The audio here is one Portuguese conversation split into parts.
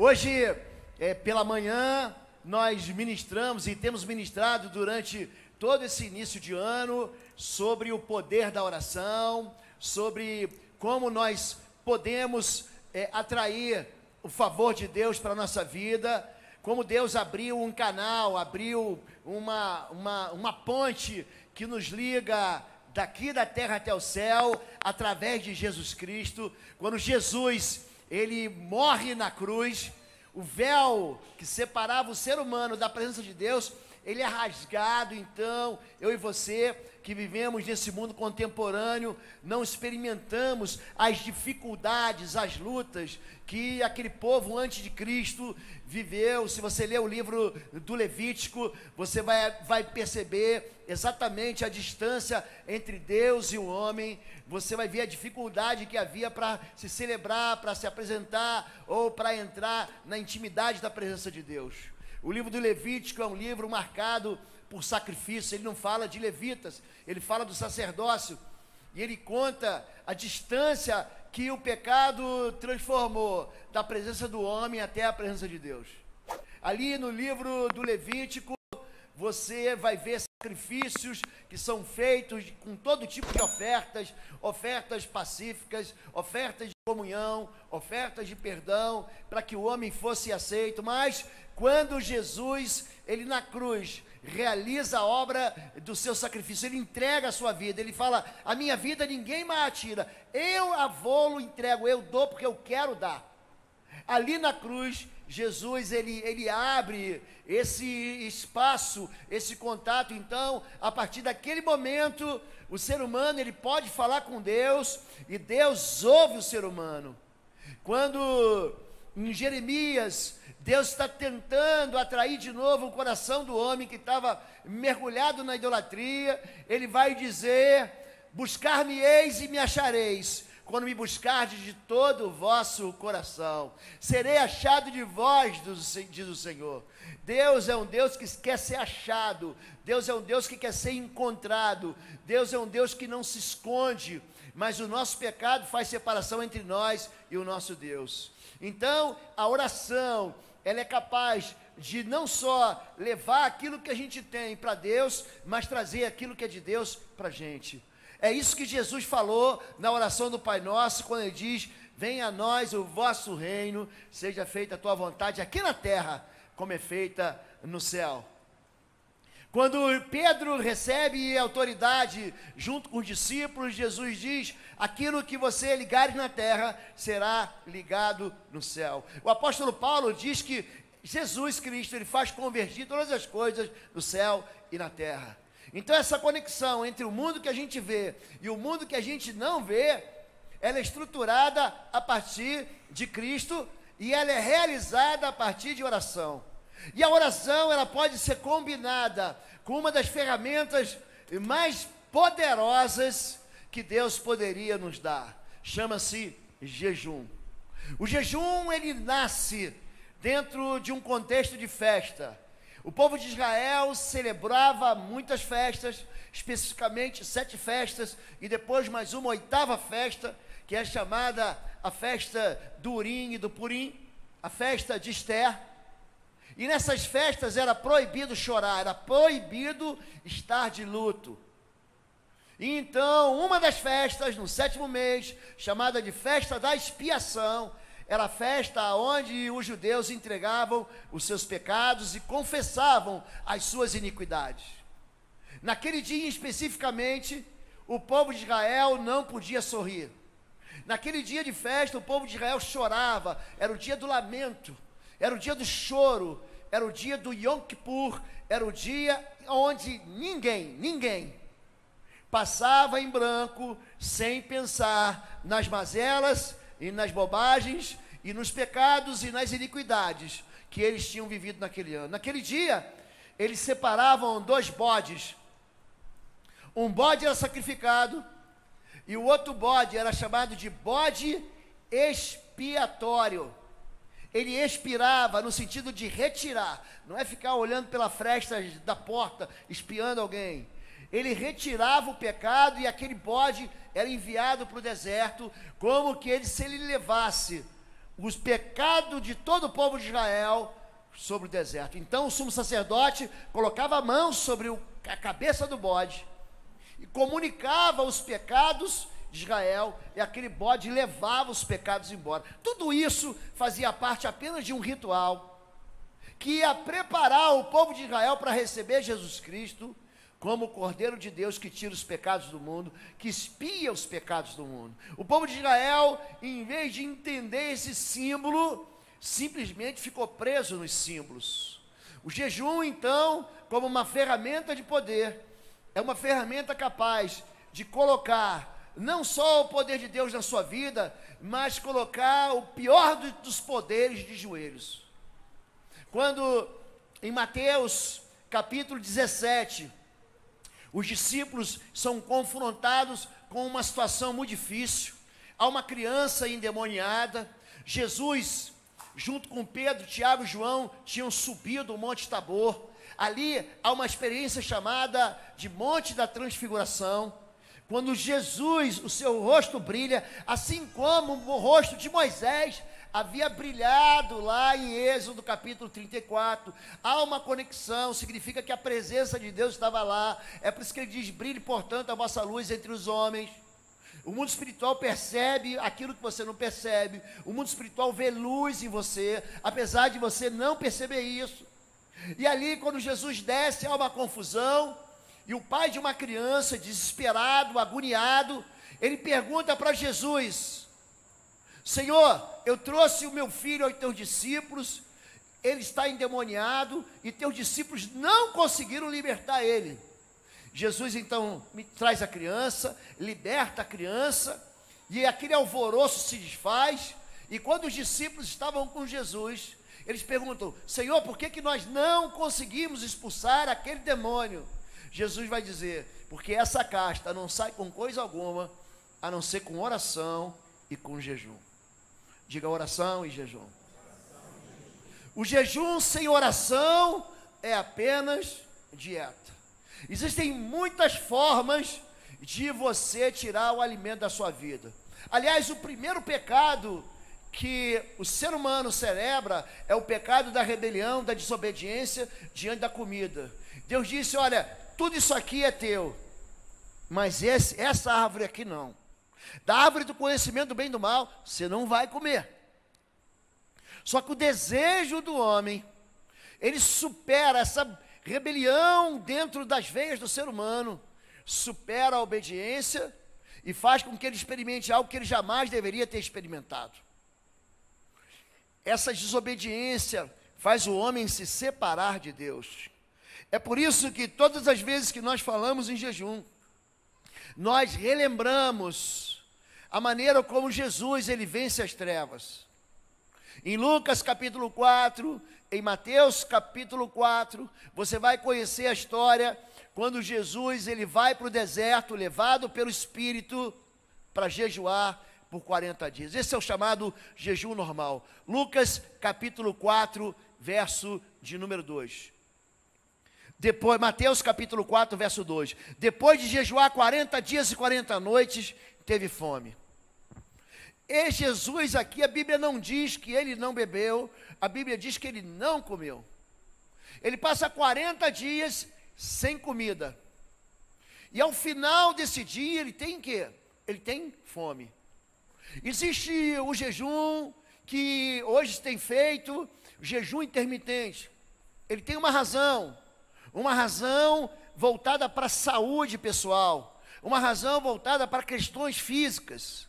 Hoje, pela manhã, nós ministramos e temos ministrado durante todo esse início de ano sobre o poder da oração, sobre como nós podemos atrair o favor de Deus para a nossa vida, como Deus abriu um canal, abriu uma ponte que nos liga daqui da terra até o céu, através de Jesus Cristo. Quando Jesus, ele morre na cruz, o véu que separava o ser humano da presença de Deus, ele é rasgado. Então, eu e você, que vivemos nesse mundo contemporâneo, não experimentamos as dificuldades, as lutas que aquele povo antes de Cristo viveu. Se você ler o livro do Levítico, você vai perceber exatamente a distância entre Deus e o homem. Você vai ver a dificuldade que havia para se celebrar, para se apresentar ou para entrar na intimidade da presença de Deus. O livro do Levítico é um livro marcado por sacrifício. Ele não fala de levitas, ele fala do sacerdócio. E ele conta a distância que o pecado transformou da presença do homem até a presença de Deus. Ali no livro do Levítico, você vai ver sacrifícios que são feitos com todo tipo de ofertas, ofertas pacíficas, ofertas de comunhão, ofertas de perdão, para que o homem fosse aceito. Mas quando Jesus, ele na cruz, realiza a obra do seu sacrifício, ele entrega a sua vida, ele fala: a minha vida ninguém mais atira, eu a vou entrego, eu dou porque eu quero dar. Ali na cruz, Jesus, ele abre esse espaço, esse contato. Então, a partir daquele momento, o ser humano, ele pode falar com Deus, e Deus ouve o ser humano. Quando em Jeremias, Deus está tentando atrair de novo o coração do homem que estava mergulhado na idolatria, ele vai dizer: buscar-me-eis e me achareis, quando me buscardes de todo o vosso coração. Serei achado de vós, diz o Senhor. Deus é um Deus que quer ser achado, Deus é um Deus que quer ser encontrado, Deus é um Deus que não se esconde, mas o nosso pecado faz separação entre nós e o nosso Deus. Então, a oração, ela é capaz de não só levar aquilo que a gente tem para Deus, mas trazer aquilo que é de Deus para a gente. É isso que Jesus falou na oração do Pai Nosso, quando ele diz: venha a nós o vosso reino, seja feita a tua vontade aqui na terra, como é feita no céu. Quando Pedro recebe autoridade junto com os discípulos, Jesus diz: aquilo que você ligares na terra será ligado no céu. O apóstolo Paulo diz que Jesus Cristo, ele faz convergir todas as coisas no céu e na terra. Então essa conexão entre o mundo que a gente vê e o mundo que a gente não vê, ela é estruturada a partir de Cristo, e ela é realizada a partir de oração. E a oração, ela pode ser combinada com uma das ferramentas mais poderosas que Deus poderia nos dar. Chama-se jejum. O jejum, ele nasce dentro de um contexto de festa. O povo de Israel celebrava muitas festas, especificamente 7 festas, e depois mais uma 8ª festa, que é chamada a festa do Urim e do Purim, a festa de Ester. E nessas festas era proibido chorar, era proibido estar de luto. E então, uma das festas, no 7º mês, chamada de festa da expiação, era a festa onde os judeus entregavam os seus pecados e confessavam as suas iniquidades. Naquele dia especificamente, o povo de Israel não podia sorrir. Naquele dia de festa, o povo de Israel chorava. Era o dia do lamento, era o dia do choro, era o dia do Yom Kippur, era o dia onde ninguém passava em branco sem pensar nas mazelas e nas bobagens, e nos pecados e nas iniquidades que eles tinham vivido naquele ano. Naquele dia, eles separavam 2 bodes. Um bode era sacrificado, e o outro bode era chamado de bode expiatório. Ele expirava no sentido de retirar, não é ficar olhando pela fresta da porta, espiando alguém. Ele retirava o pecado, e aquele bode era enviado para o deserto, como que ele, se ele levasse os pecados de todo o povo de Israel sobre o deserto. Então o sumo sacerdote colocava a mão sobre a cabeça do bode e comunicava os pecados de Israel, e aquele bode levava os pecados embora. Tudo isso fazia parte apenas de um ritual que ia preparar o povo de Israel para receber Jesus Cristo como o Cordeiro de Deus que tira os pecados do mundo, que expia os pecados do mundo. O povo de Israel, em vez de entender esse símbolo, simplesmente ficou preso nos símbolos. O jejum, então, como uma ferramenta de poder, é uma ferramenta capaz de colocar não só o poder de Deus na sua vida, mas colocar o pior dos poderes de joelhos. Quando em Mateus capítulo 17, os discípulos são confrontados com uma situação muito difícil. Há uma criança endemoniada. Jesus, junto com Pedro, Tiago e João, tinham subido o Monte Tabor. Ali há uma experiência chamada de Monte da Transfiguração, quando Jesus, o seu rosto brilha, assim como o rosto de Moisés havia brilhado lá em Êxodo capítulo 34, há uma conexão, significa que a presença de Deus estava lá. É por isso que ele diz: brilhe, portanto, a vossa luz entre os homens. O mundo espiritual percebe aquilo que você não percebe, o mundo espiritual vê luz em você, apesar de você não perceber isso. E ali, quando Jesus desce, há uma confusão, e o pai de uma criança, desesperado, agoniado, ele pergunta para Jesus: Senhor, eu trouxe o meu filho aos teus discípulos, ele está endemoniado, e teus discípulos não conseguiram libertar ele. Jesus então me traz a criança, liberta a criança, e aquele alvoroço se desfaz. E quando os discípulos estavam com Jesus, eles perguntam: Senhor, por que nós não conseguimos expulsar aquele demônio? Jesus vai dizer: porque essa casta não sai com coisa alguma, a não ser com oração e com jejum. Diga: oração e jejum. O jejum sem oração é apenas dieta. Existem muitas formas de você tirar o alimento da sua vida. Aliás, o primeiro pecado que o ser humano celebra é o pecado da rebelião, da desobediência diante da comida. Deus disse: olha, tudo isso aqui é teu, mas essa árvore aqui não. Da árvore do conhecimento do bem e do mal, você não vai comer. Só que o desejo do homem, ele supera essa rebelião dentro das veias do ser humano, supera a obediência e faz com que ele experimente algo que ele jamais deveria ter experimentado. Essa desobediência faz o homem se separar de Deus. É por isso que todas as vezes que nós falamos em jejum, nós relembramos a maneira como Jesus ele vence as trevas. Em Lucas capítulo 4, em Mateus capítulo 4, você vai conhecer a história quando Jesus ele vai para o deserto, levado pelo Espírito, para jejuar por 40 dias. Esse é o chamado jejum normal. Lucas capítulo 4, verso de número 2. Depois, Mateus capítulo 4, verso 2. Depois de jejuar 40 dias e 40 noites, teve fome. E Jesus aqui, a Bíblia não diz que ele não bebeu, a Bíblia diz que ele não comeu. Ele passa 40 dias sem comida. E ao final desse dia, ele tem o quê? Ele tem fome. Existe o jejum que hoje tem feito, o jejum intermitente. Ele tem uma razão voltada para a saúde pessoal, uma razão voltada para questões físicas.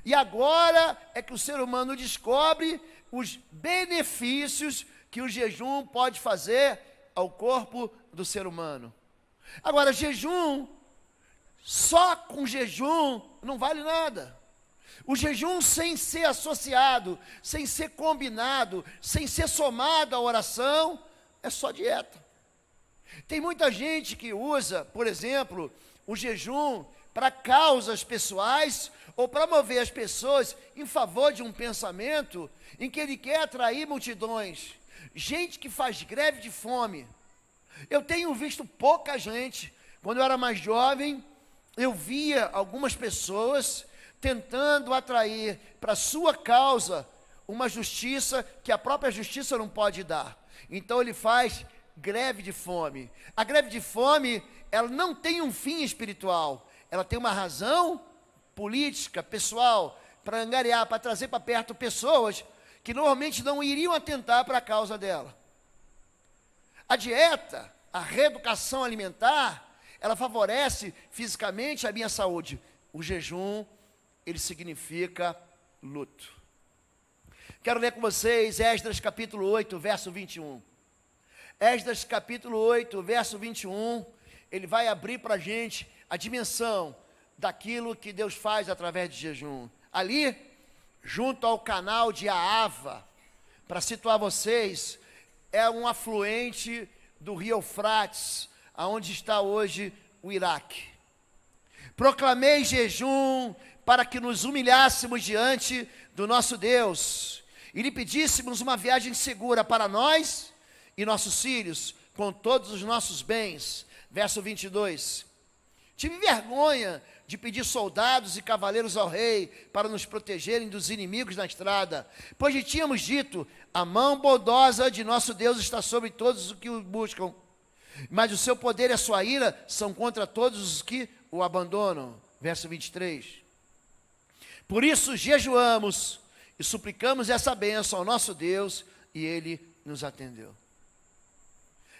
E agora é que o ser humano descobre os benefícios que o jejum pode fazer ao corpo do ser humano. Agora, jejum, só com jejum não vale nada. O jejum sem ser associado, sem ser combinado, sem ser somado à oração, é só dieta. Tem muita gente que usa, por exemplo, o jejum para causas pessoais ou para mover as pessoas em favor de um pensamento em que ele quer atrair multidões. Gente que faz greve de fome. Eu tenho visto pouca gente. Quando eu era mais jovem, eu via algumas pessoas tentando atrair para sua causa uma justiça que a própria justiça não pode dar. Então ele faz greve de fome. A greve de fome, ela não tem um fim espiritual, ela tem uma razão política, pessoal, para angariar, para trazer para perto pessoas que normalmente não iriam atentar para a causa dela. A dieta, a reeducação alimentar, ela favorece fisicamente a minha saúde. O jejum, ele significa luto. Quero ler com vocês Esdras capítulo 8, verso 21. Esdras capítulo 8, verso 21, ele vai abrir para a gente a dimensão daquilo que Deus faz através de jejum. Ali, junto ao canal de Ahava, para situar vocês, é um afluente do rio Eufrates, aonde está hoje o Iraque. Proclamei jejum para que nos humilhássemos diante do nosso Deus e lhe pedíssemos uma viagem segura para nós e nossos filhos, com todos os nossos bens. Verso 22. Tive vergonha de pedir soldados e cavaleiros ao rei para nos protegerem dos inimigos na estrada, pois lhe tínhamos dito: a mão bondosa de nosso Deus está sobre todos os que o buscam, mas o seu poder e a sua ira são contra todos os que o abandonam. Verso 23. Por isso jejuamos e suplicamos essa bênção ao nosso Deus, e ele nos atendeu.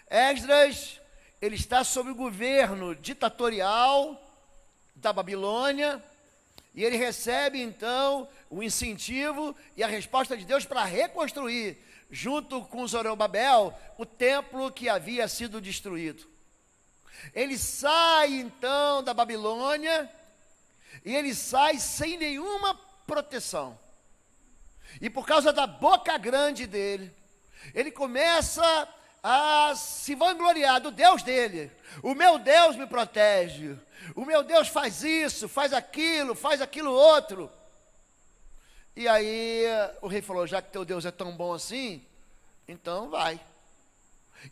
Esdras, ele está sob o governo ditatorial da Babilônia, e ele recebe então o incentivo e a resposta de Deus para reconstruir, junto com Zorobabel, o templo que havia sido destruído. Ele sai então da Babilônia, e ele sai sem nenhuma proteção, e por causa da boca grande dele, ele começa a se vangloriar do Deus dele. O meu Deus me protege, o meu Deus faz isso, faz aquilo outro. E aí o rei falou: já que teu Deus é tão bom assim, então vai.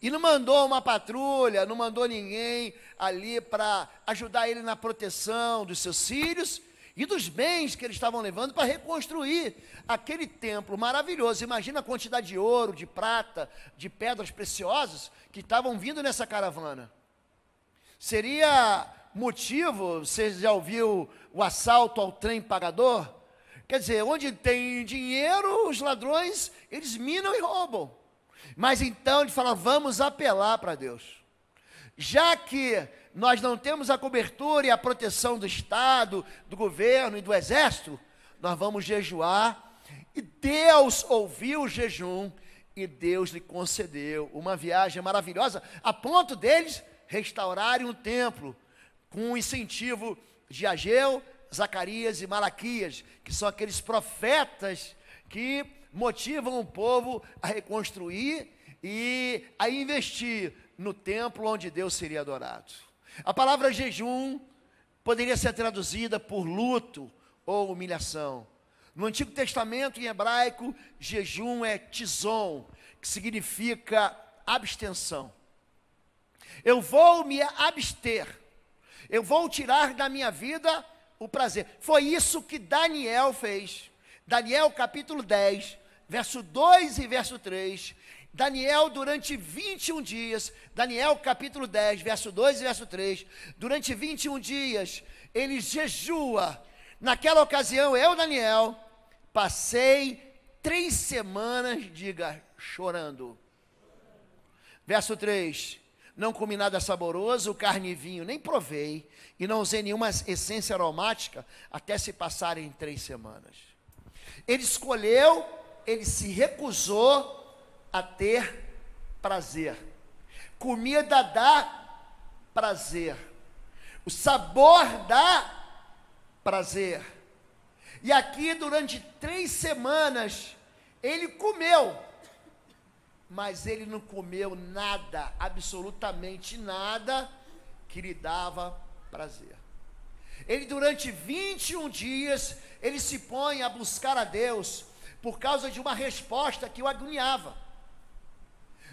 E não mandou uma patrulha, não mandou ninguém ali para ajudar ele na proteção dos seus filhos e dos bens que eles estavam levando para reconstruir aquele templo maravilhoso. Imagina a quantidade de ouro, de prata, de pedras preciosas que estavam vindo nessa caravana. Seria motivo, você já ouviu o assalto ao trem pagador? Quer dizer, onde tem dinheiro, os ladrões, eles minam e roubam. Mas então ele fala: vamos apelar para Deus. Já que nós não temos a cobertura e a proteção do Estado, do governo e do exército, nós vamos jejuar. E Deus ouviu o jejum e Deus lhe concedeu uma viagem maravilhosa, a ponto deles restaurarem o templo, com o incentivo de Ageu, Zacarias e Malaquias, que são aqueles profetas que motivam o povo a reconstruir e a investir no templo onde Deus seria adorado. A palavra jejum poderia ser traduzida por luto ou humilhação. No Antigo Testamento, em hebraico, jejum é tizom, que significa abstenção. Eu vou me abster, eu vou tirar da minha vida o prazer. Foi isso que Daniel fez. Daniel capítulo 10, verso 2 e verso 3. Daniel, durante 21 dias, Daniel capítulo 10, verso 2 e verso 3, durante 21 dias, ele jejua. Naquela ocasião, eu, Daniel, passei 3 semanas, diga, chorando. Verso 3, não comi nada saboroso, carne e vinho nem provei, e não usei nenhuma essência aromática, até se passarem 3 semanas. Ele escolheu, ele se recusou a ter prazer. Comida dá prazer, o sabor dá prazer. E aqui durante 3 semanas ele comeu, mas ele não comeu nada, absolutamente nada que lhe dava prazer. Ele durante 21 dias, ele se põe a buscar a Deus, por causa de uma resposta que o agoniava.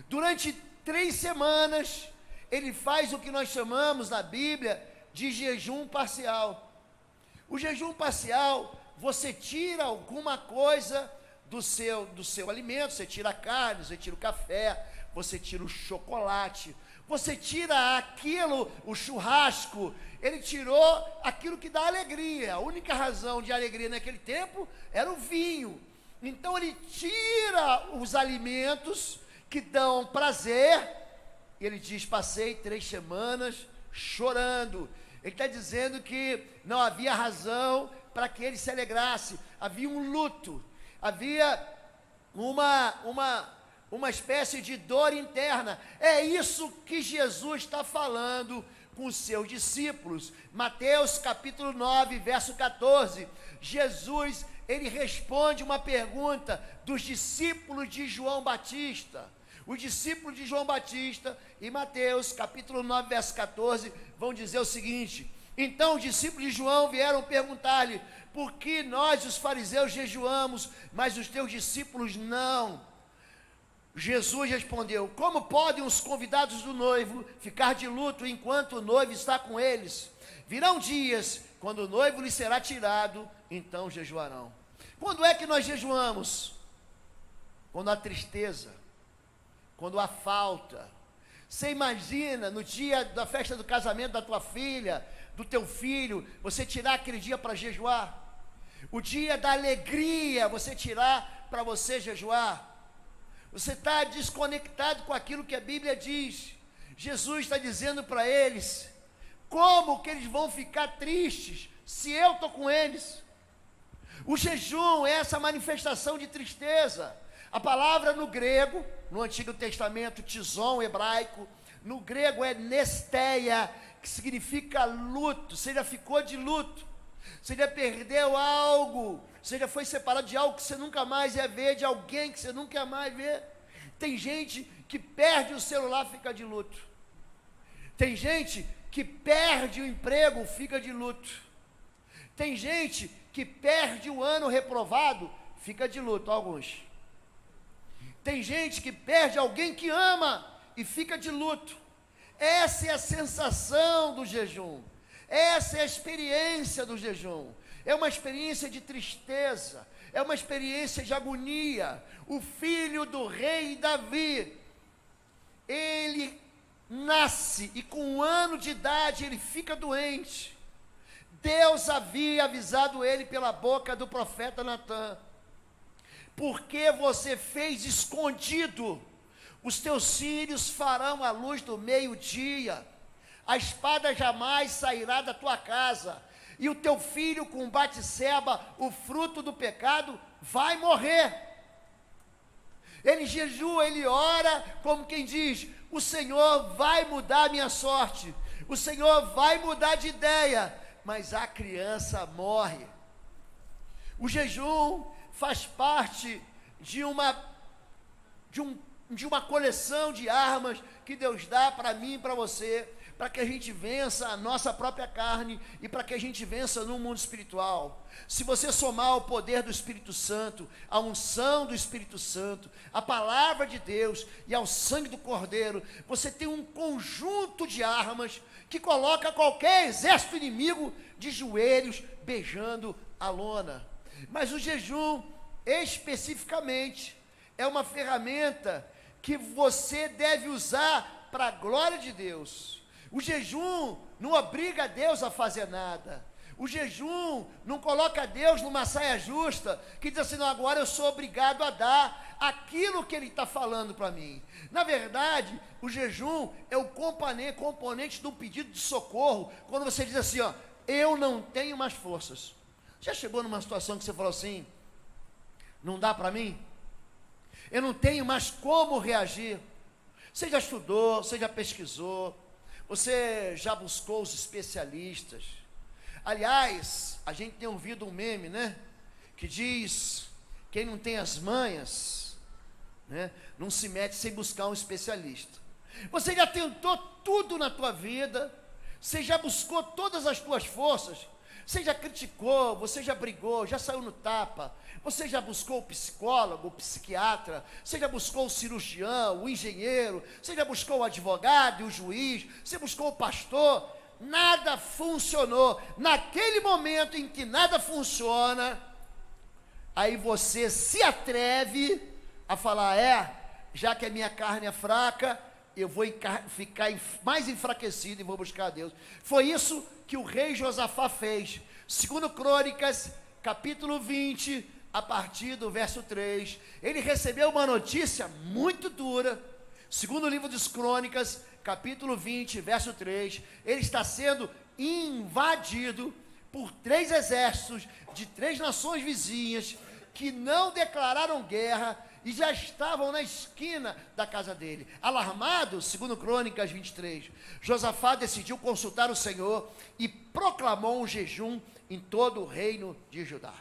Durante 3 semanas, ele faz o que nós chamamos na Bíblia de jejum parcial. O jejum parcial, você tira alguma coisa do seu alimento, você tira a carne, você tira o café, você tira o chocolate, você tira aquilo, o churrasco. Ele tirou aquilo que dá alegria. A única razão de alegria naquele tempo era o vinho. Então ele tira os alimentos que dão prazer, e ele diz: passei 3 semanas chorando. Ele está dizendo que não havia razão para que ele se alegrasse, havia um luto, havia uma espécie de dor interna. É isso que Jesus está falando com os seus discípulos. Mateus capítulo 9, verso 14, Jesus, ele responde uma pergunta dos discípulos de João Batista. Os discípulos de João Batista, em Mateus capítulo 9, verso 14, vão dizer o seguinte: então os discípulos de João vieram perguntar-lhe: por que nós, os fariseus, jejuamos, mas os teus discípulos não? Jesus respondeu: como podem os convidados do noivo ficar de luto enquanto o noivo está com eles? Virão dias, quando o noivo lhe será tirado, então jejuarão. Quando é que nós jejuamos? Quando há tristeza, quando há falta. Você imagina, no dia da festa do casamento da tua filha, do teu filho, você tirar aquele dia para jejuar? O dia da alegria, você tirar para você jejuar? Você está desconectado com aquilo que a Bíblia diz. Jesus está dizendo para eles: como que eles vão ficar tristes se eu estou com eles? O jejum é essa manifestação de tristeza. A palavra no grego, no Antigo Testamento, tison hebraico, no grego é nesteia, que significa luto. Você já ficou de luto, você já perdeu algo, você já foi separado de algo que você nunca mais ia ver, de alguém que você nunca mais vê. Tem gente que perde o celular, fica de luto. Tem gente que perde o emprego, fica de luto. Tem gente que perde o ano reprovado, fica de luto, alguns. Tem gente que perde alguém que ama e fica de luto. Essa é a sensação do jejum. Essa é a experiência do jejum. É uma experiência de tristeza, é uma experiência de agonia. O filho do rei Davi, ele nasce e com 1 ano de idade ele fica doente. Deus havia avisado ele pela boca do profeta Natã: porque você fez escondido, os teus filhos farão a luz do meio-dia, a espada jamais sairá da tua casa, e o teu filho com Batseba, o fruto do pecado, vai morrer. Ele jejua, ele ora, como quem diz: o Senhor vai mudar a minha sorte, o Senhor vai mudar de ideia, mas a criança morre. O jejum faz parte de uma coleção de armas que Deus dá para mim e para você, para que a gente vença a nossa própria carne e para que a gente vença no mundo espiritual. Se você somar o poder do Espírito Santo, a unção do Espírito Santo, a palavra de Deus e ao sangue do Cordeiro, você tem um conjunto de armas que coloca qualquer exército inimigo de joelhos beijando a lona. Mas o jejum, especificamente, é uma ferramenta que você deve usar para a glória de Deus. O jejum não obriga Deus a fazer nada. O jejum não coloca Deus numa saia justa, que diz assim: não, agora eu sou obrigado a dar aquilo que Ele está falando para mim. Na verdade, o jejum é o componente do pedido de socorro, quando você diz assim: ó, eu não tenho mais forças. Já chegou numa situação que você falou assim: não dá para mim? Eu não tenho mais como reagir. Você já estudou, você já pesquisou, você já buscou os especialistas. Aliás, a gente tem ouvido um meme, né? Que diz: quem não tem as manhas, né, não se mete sem buscar um especialista. Você já tentou tudo na tua vida, você já buscou todas as tuas forças, você já criticou, você já brigou, já saiu no tapa, você já buscou o psicólogo, o psiquiatra, você já buscou o cirurgião, o engenheiro, você já buscou o advogado e o juiz, você buscou o pastor, nada funcionou. Naquele momento em que nada funciona, aí você se atreve a falar, já que a minha carne é fraca, eu vou ficar mais enfraquecido e vou buscar a Deus. Foi isso que o rei Josafá fez. Segundo Crônicas, capítulo 20, a partir do verso 3, ele recebeu uma notícia muito dura. Segundo o livro dos Crônicas, capítulo 20, verso 3, ele está sendo invadido por 3 exércitos de 3 nações vizinhas que não declararam guerra e já estavam na esquina da casa dele. Alarmado, segundo Crônicas 23, Josafá decidiu consultar o Senhor e proclamou um jejum em todo o reino de Judá.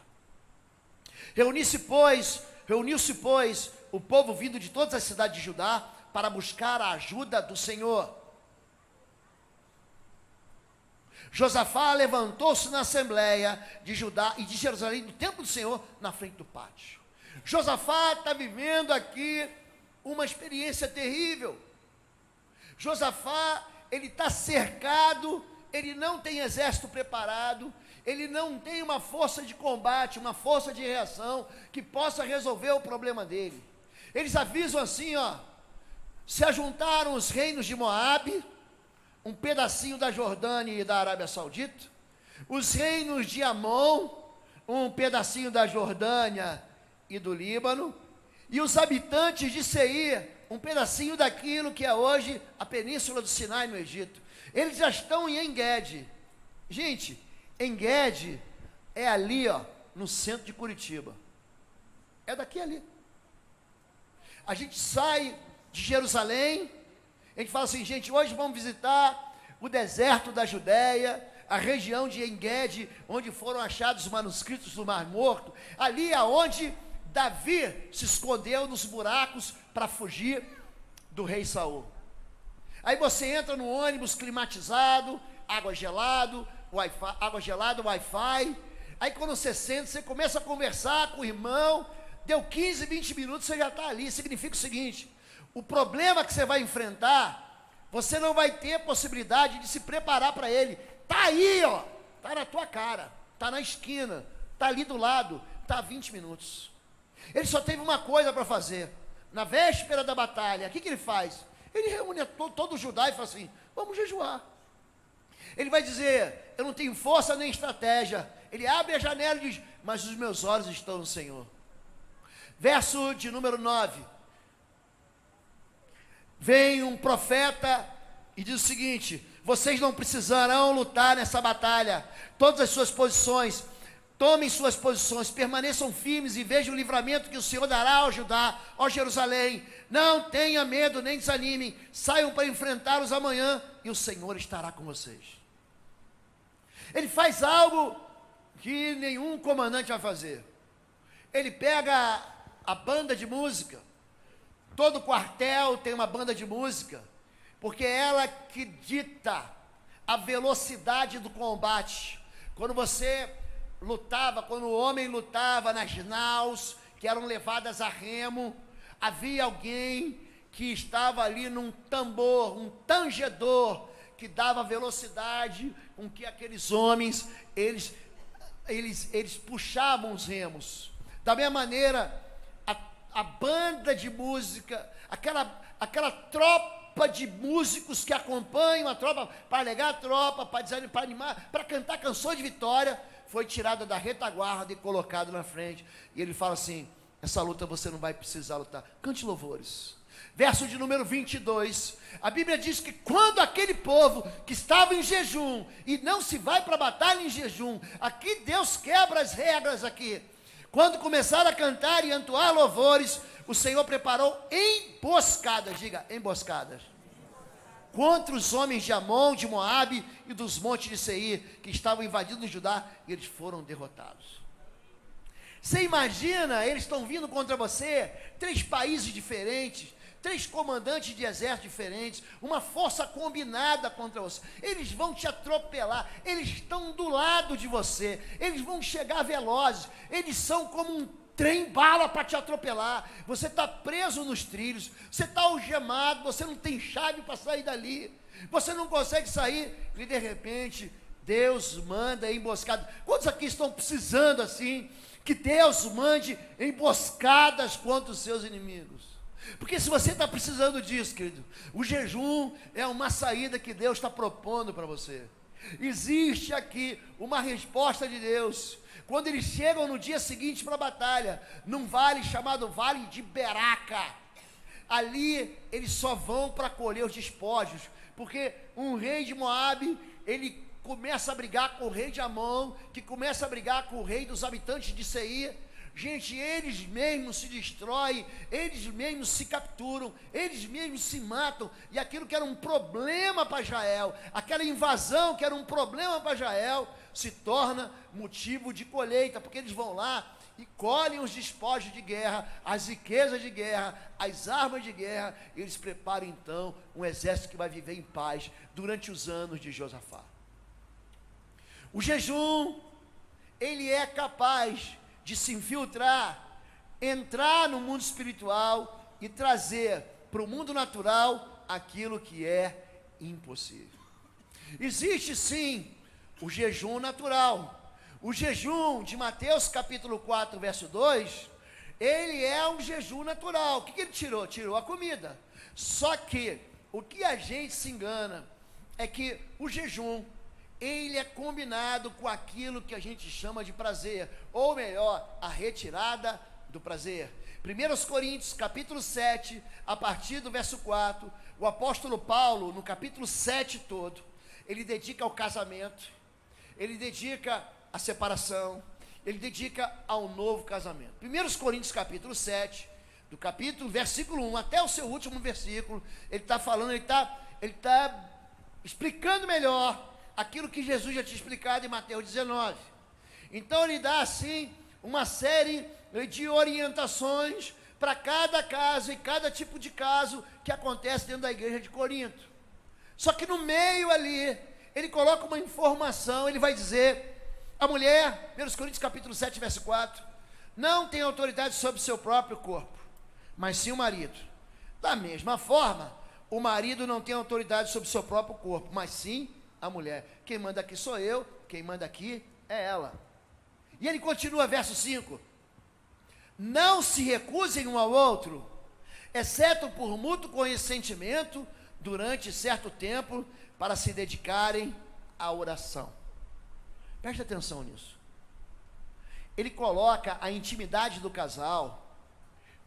Reuniu-se, pois, o povo vindo de todas as cidades de Judá para buscar a ajuda do Senhor. Josafá levantou-se na assembleia de Judá e de Jerusalém, do templo do Senhor, na frente do pátio. Josafá está vivendo aqui uma experiência terrível. Josafá, ele está cercado, ele não tem exército preparado, ele não tem uma força de combate, uma força de reação que possa resolver o problema dele. Eles avisam assim, se ajuntaram os reinos de Moabe, um pedacinho da Jordânia e da Arábia Saudita, os reinos de Amon, um pedacinho da Jordânia e do Líbano, e os habitantes de Seir, um pedacinho daquilo que é hoje a península do Sinai no Egito. Eles já estão em En-Gedi. Gente, En-Gedi é ali, no centro de Curitiba. É daqui ali. A gente sai de Jerusalém, a gente fala assim, gente, hoje vamos visitar o deserto da Judéia, a região de En-Gedi, onde foram achados os manuscritos do Mar Morto, ali aonde Davi se escondeu nos buracos para fugir do rei Saul. Aí você entra no ônibus climatizado, água gelada, Wi-Fi. Aí quando você senta, você começa a conversar com o irmão, deu 15, 20 minutos, você já está ali. Significa o seguinte, o problema que você vai enfrentar, você não vai ter possibilidade de se preparar para ele. Está aí, está na tua cara, está na esquina, está ali do lado, está a 20 minutos. Ele só teve uma coisa para fazer. Na véspera da batalha, o que ele faz? Ele reúne todo o Judá e fala assim, vamos jejuar. Ele vai dizer, eu não tenho força nem estratégia. Ele abre a janela e diz, mas os meus olhos estão no Senhor. Verso de número 9. Vem um profeta e diz o seguinte, vocês não precisarão lutar nessa batalha. Todas as suas posições, tomem suas posições, permaneçam firmes e vejam o livramento que o Senhor dará ao Judá, ao Jerusalém. Não tenha medo, nem desanimem, saiam para enfrentá-los amanhã e o Senhor estará com vocês. Ele faz algo que nenhum comandante vai fazer. Ele pega a banda de música, todo quartel tem uma banda de música, porque é ela que dita a velocidade do combate. Quando o homem lutava nas naus, que eram levadas a remo, havia alguém que estava ali num tambor, um tangedor, que dava velocidade com que aqueles homens, eles puxavam os remos. Da mesma maneira, a banda de música, aquela tropa de músicos que acompanham a tropa, para alegar a tropa, para animar, para cantar canções de vitória, foi tirada da retaguarda e colocada na frente. E ele fala assim, essa luta você não vai precisar lutar. Cante louvores. Verso de número 22, a Bíblia diz que quando aquele povo que estava em jejum, e não se vai para a batalha em jejum, aqui Deus quebra as regras aqui. Quando começaram a cantar e entoar louvores, o Senhor preparou emboscadas, diga, emboscadas, contra os homens de Amon, de Moabe e dos montes de Seir, que estavam invadindo Judá, e eles foram derrotados. Você imagina, eles estão vindo contra você, 3 países diferentes, 3 comandantes de exército diferentes, uma força combinada contra você. Eles vão te atropelar, eles estão do lado de você, eles vão chegar velozes, eles são como um trem-bala para te atropelar. Você está preso nos trilhos, você está algemado, você não tem chave para sair dali, você não consegue sair, e de repente, Deus manda emboscada. Quantos aqui estão precisando assim, Que Deus mande emboscadas contra os seus inimigos. Porque se você está precisando disso, querido, o jejum é uma saída que Deus está propondo para você. Existe aqui uma resposta de Deus. Quando eles chegam no dia seguinte para a batalha, num vale chamado Vale de Beraca, ali eles só vão para colher os despojos, porque um rei de Moabe, ele começa a brigar com o rei de Amon, que começa a brigar com o rei dos habitantes de Seir. Gente, eles mesmos se destroem, eles mesmos se capturam, eles mesmos se matam, e aquilo que era um problema para Israel, aquela invasão que era um problema para Israel, se torna motivo de colheita, porque eles vão lá e colhem os despojos de guerra, as riquezas de guerra, as armas de guerra, e eles preparam então um exército que vai viver em paz durante os anos de Josafá. O jejum, ele é capaz de se infiltrar, entrar no mundo espiritual e trazer para o mundo natural aquilo que é impossível. Existe sim o jejum natural. O jejum de Mateus capítulo 4, verso 2, ele é um jejum natural. O que ele tirou? Tirou a comida. Só que o que a gente se engana é que o jejum, ele é combinado com aquilo que a gente chama de prazer, ou melhor, a retirada do prazer. 1 Coríntios, capítulo 7, a partir do verso 4, o apóstolo Paulo, no capítulo 7 todo, ele dedica ao casamento, ele dedica à separação, ele dedica ao novo casamento. 1 Coríntios, capítulo 7, do capítulo, versículo 1 até o seu último versículo, ele está falando, ele está explicando melhor aquilo que Jesus já tinha explicado em Mateus 19. Então ele dá assim uma série de orientações para cada caso e cada tipo de caso que acontece dentro da igreja de Corinto. Só que no meio ali, ele coloca uma informação, ele vai dizer, a mulher, 1 Coríntios capítulo 7, verso 4, não tem autoridade sobre o seu próprio corpo, mas sim o marido. Da mesma forma, o marido não tem autoridade sobre o seu próprio corpo, mas sim a mulher. Quem manda aqui sou eu, quem manda aqui é ela. E ele continua, verso 5, não se recusem um ao outro, exceto por mútuo consentimento, durante certo tempo, para se dedicarem à oração. Preste atenção nisso. Ele coloca a intimidade do casal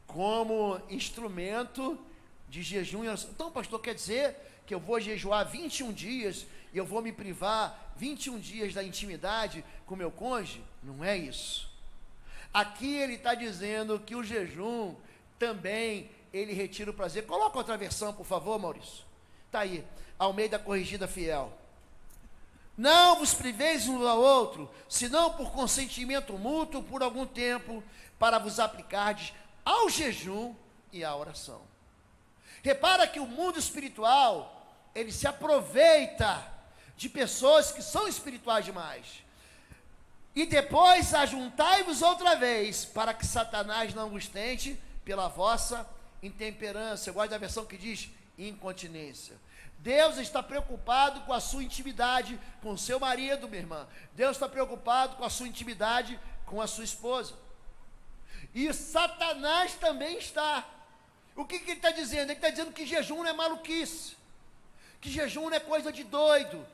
como instrumento de jejum e oração. Então, pastor, quer dizer que eu vou jejuar 21 dias e eu vou me privar 21 dias da intimidade com meu cônjuge? Não é isso. Aqui ele está dizendo que o jejum também, ele retira o prazer. Coloca outra versão, por favor, Maurício. Está aí, Almeida Corrigida Fiel. Não vos priveis um ao outro, senão por consentimento mútuo por algum tempo, para vos aplicardes ao jejum e à oração. Repara que o mundo espiritual, ele se aproveita de pessoas que são espirituais demais. E depois ajuntai-vos outra vez, para que Satanás não vos tente pela vossa intemperância. Eu gosto da versão que diz incontinência. Deus está preocupado com a sua intimidade com o seu marido, minha irmã. Deus está preocupado com a sua intimidade com a sua esposa. E Satanás também está. O que ele está dizendo? Ele está dizendo que jejum não é maluquice, que jejum não é coisa de doido.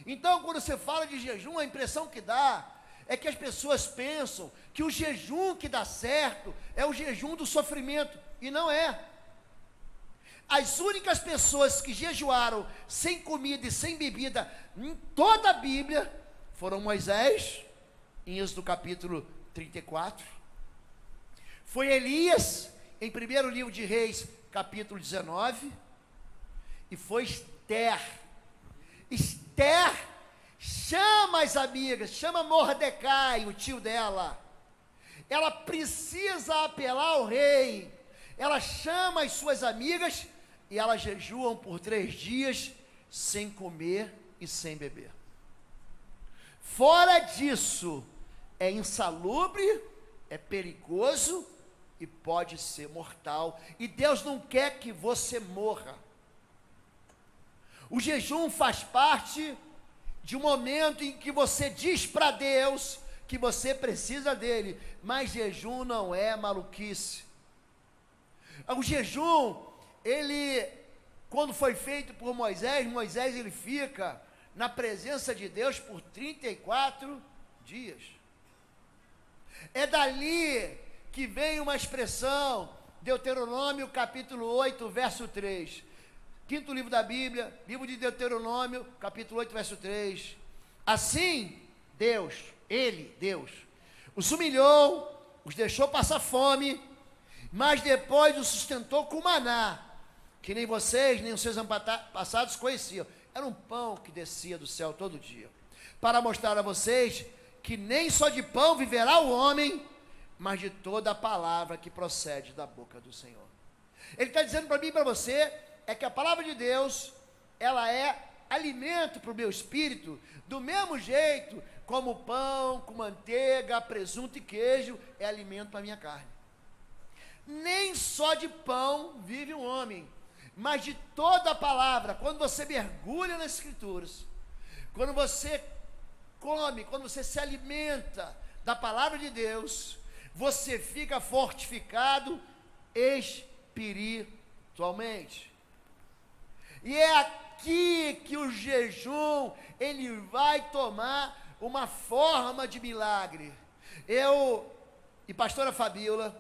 Então, quando você fala de jejum, a impressão que dá é que as pessoas pensam que o jejum que dá certo é o jejum do sofrimento, e não é. As únicas pessoas que jejuaram sem comida e sem bebida em toda a Bíblia foram Moisés, em Êxodo capítulo 34, foi Elias, em 1º livro de Reis, capítulo 19, e foi Esther. Esther chama as amigas, chama Mordecai, o tio dela. Ela precisa apelar ao rei. Ela chama as suas amigas e elas jejuam por 3 dias sem comer e sem beber. Fora disso, é insalubre, é perigoso e pode ser mortal. E Deus não quer que você morra. O jejum faz parte de um momento em que você diz para Deus que você precisa dele, mas jejum não é maluquice. O jejum, ele, quando foi feito por Moisés ele fica na presença de Deus por 34 dias. É dali que vem uma expressão, Deuteronômio capítulo 8, verso 3. Quinto livro da Bíblia, livro de Deuteronômio, capítulo 8, verso 3. Assim, Deus, os humilhou, os deixou passar fome, mas depois os sustentou com maná, que nem vocês, nem os seus antepassados conheciam. Era um pão que descia do céu todo dia, para mostrar a vocês que nem só de pão viverá o homem, mas de toda a palavra que procede da boca do Senhor. Ele está dizendo para mim e para você, é que a palavra de Deus, ela é alimento para o meu espírito, do mesmo jeito como pão, com manteiga, presunto e queijo, é alimento para a minha carne. Nem só de pão vive um homem, mas de toda a palavra. Quando você mergulha nas Escrituras, quando você come, quando você se alimenta da palavra de Deus, você fica fortificado espiritualmente. E é aqui que o jejum, ele vai tomar uma forma de milagre. Eu e pastora Fabíola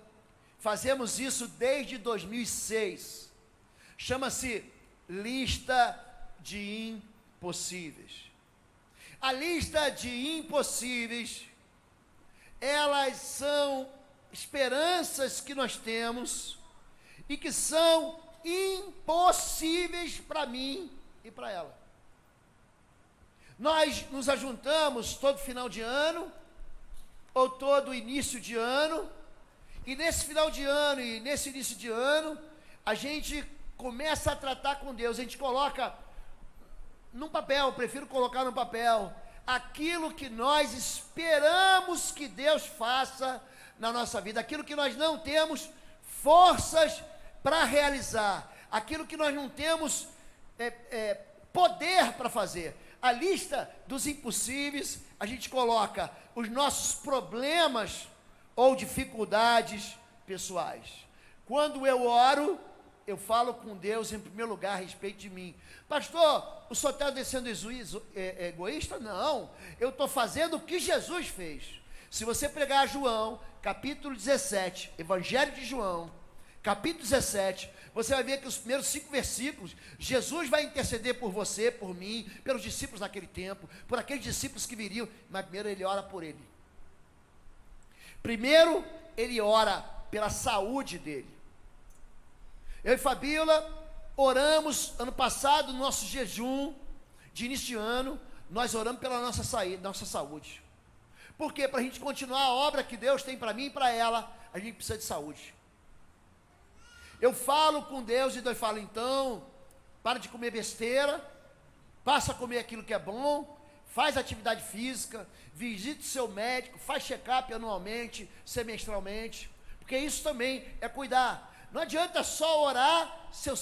fazemos isso desde 2006. Chama-se lista de impossíveis. A lista de impossíveis, elas são esperanças que nós temos e que são impossíveis para mim e para ela. Nós nos ajuntamos todo final de ano ou todo início de ano, e nesse final de ano e nesse início de ano, a gente começa a tratar com Deus. A gente coloca num papel, prefiro colocar no papel, aquilo que nós esperamos que Deus faça na nossa vida, aquilo que nós não temos forças para realizar, aquilo que nós não temos poder para fazer. A lista dos impossíveis, a gente coloca os nossos problemas ou dificuldades pessoais. Quando eu oro, eu falo com Deus em primeiro lugar a respeito de mim. Pastor, o senhor está sendo egoísta? Não, eu estou fazendo o que Jesus fez. Se você pregar João, capítulo 17, Evangelho de João, capítulo 17, você vai ver que os primeiros 5 versículos, Jesus vai interceder por você, por mim, pelos discípulos naquele tempo, por aqueles discípulos que viriam, mas primeiro ele ora por ele. Primeiro, ele ora pela saúde dele. Eu e Fabíola oramos ano passado, no nosso jejum de início de ano, nós oramos pela nossa saúde. Por quê? Para a gente continuar a obra que Deus tem para mim e para ela, a gente precisa de saúde. Eu falo com Deus e Deus fala, então, para de comer besteira, passa a comer aquilo que é bom, faz atividade física, visite o seu médico, faz check-up anualmente, semestralmente, porque isso também é cuidar. Não adianta só orar, se eu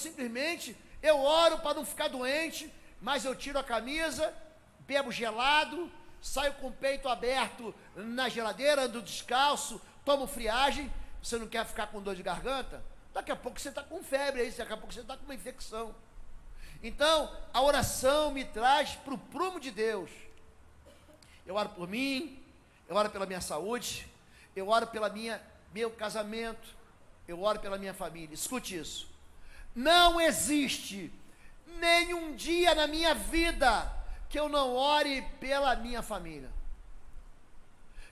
oro para não ficar doente, mas eu tiro a camisa, bebo gelado, saio com o peito aberto na geladeira, ando descalço, tomo friagem. Você não quer ficar com dor de garganta? Daqui a pouco você está com febre, daqui a pouco você está com uma infecção. Então, a oração me traz para o prumo de Deus. Eu oro por mim, eu oro pela minha saúde, eu oro pela meu casamento, eu oro pela minha família. Escute isso. Não existe nenhum dia na minha vida que eu não ore pela minha família.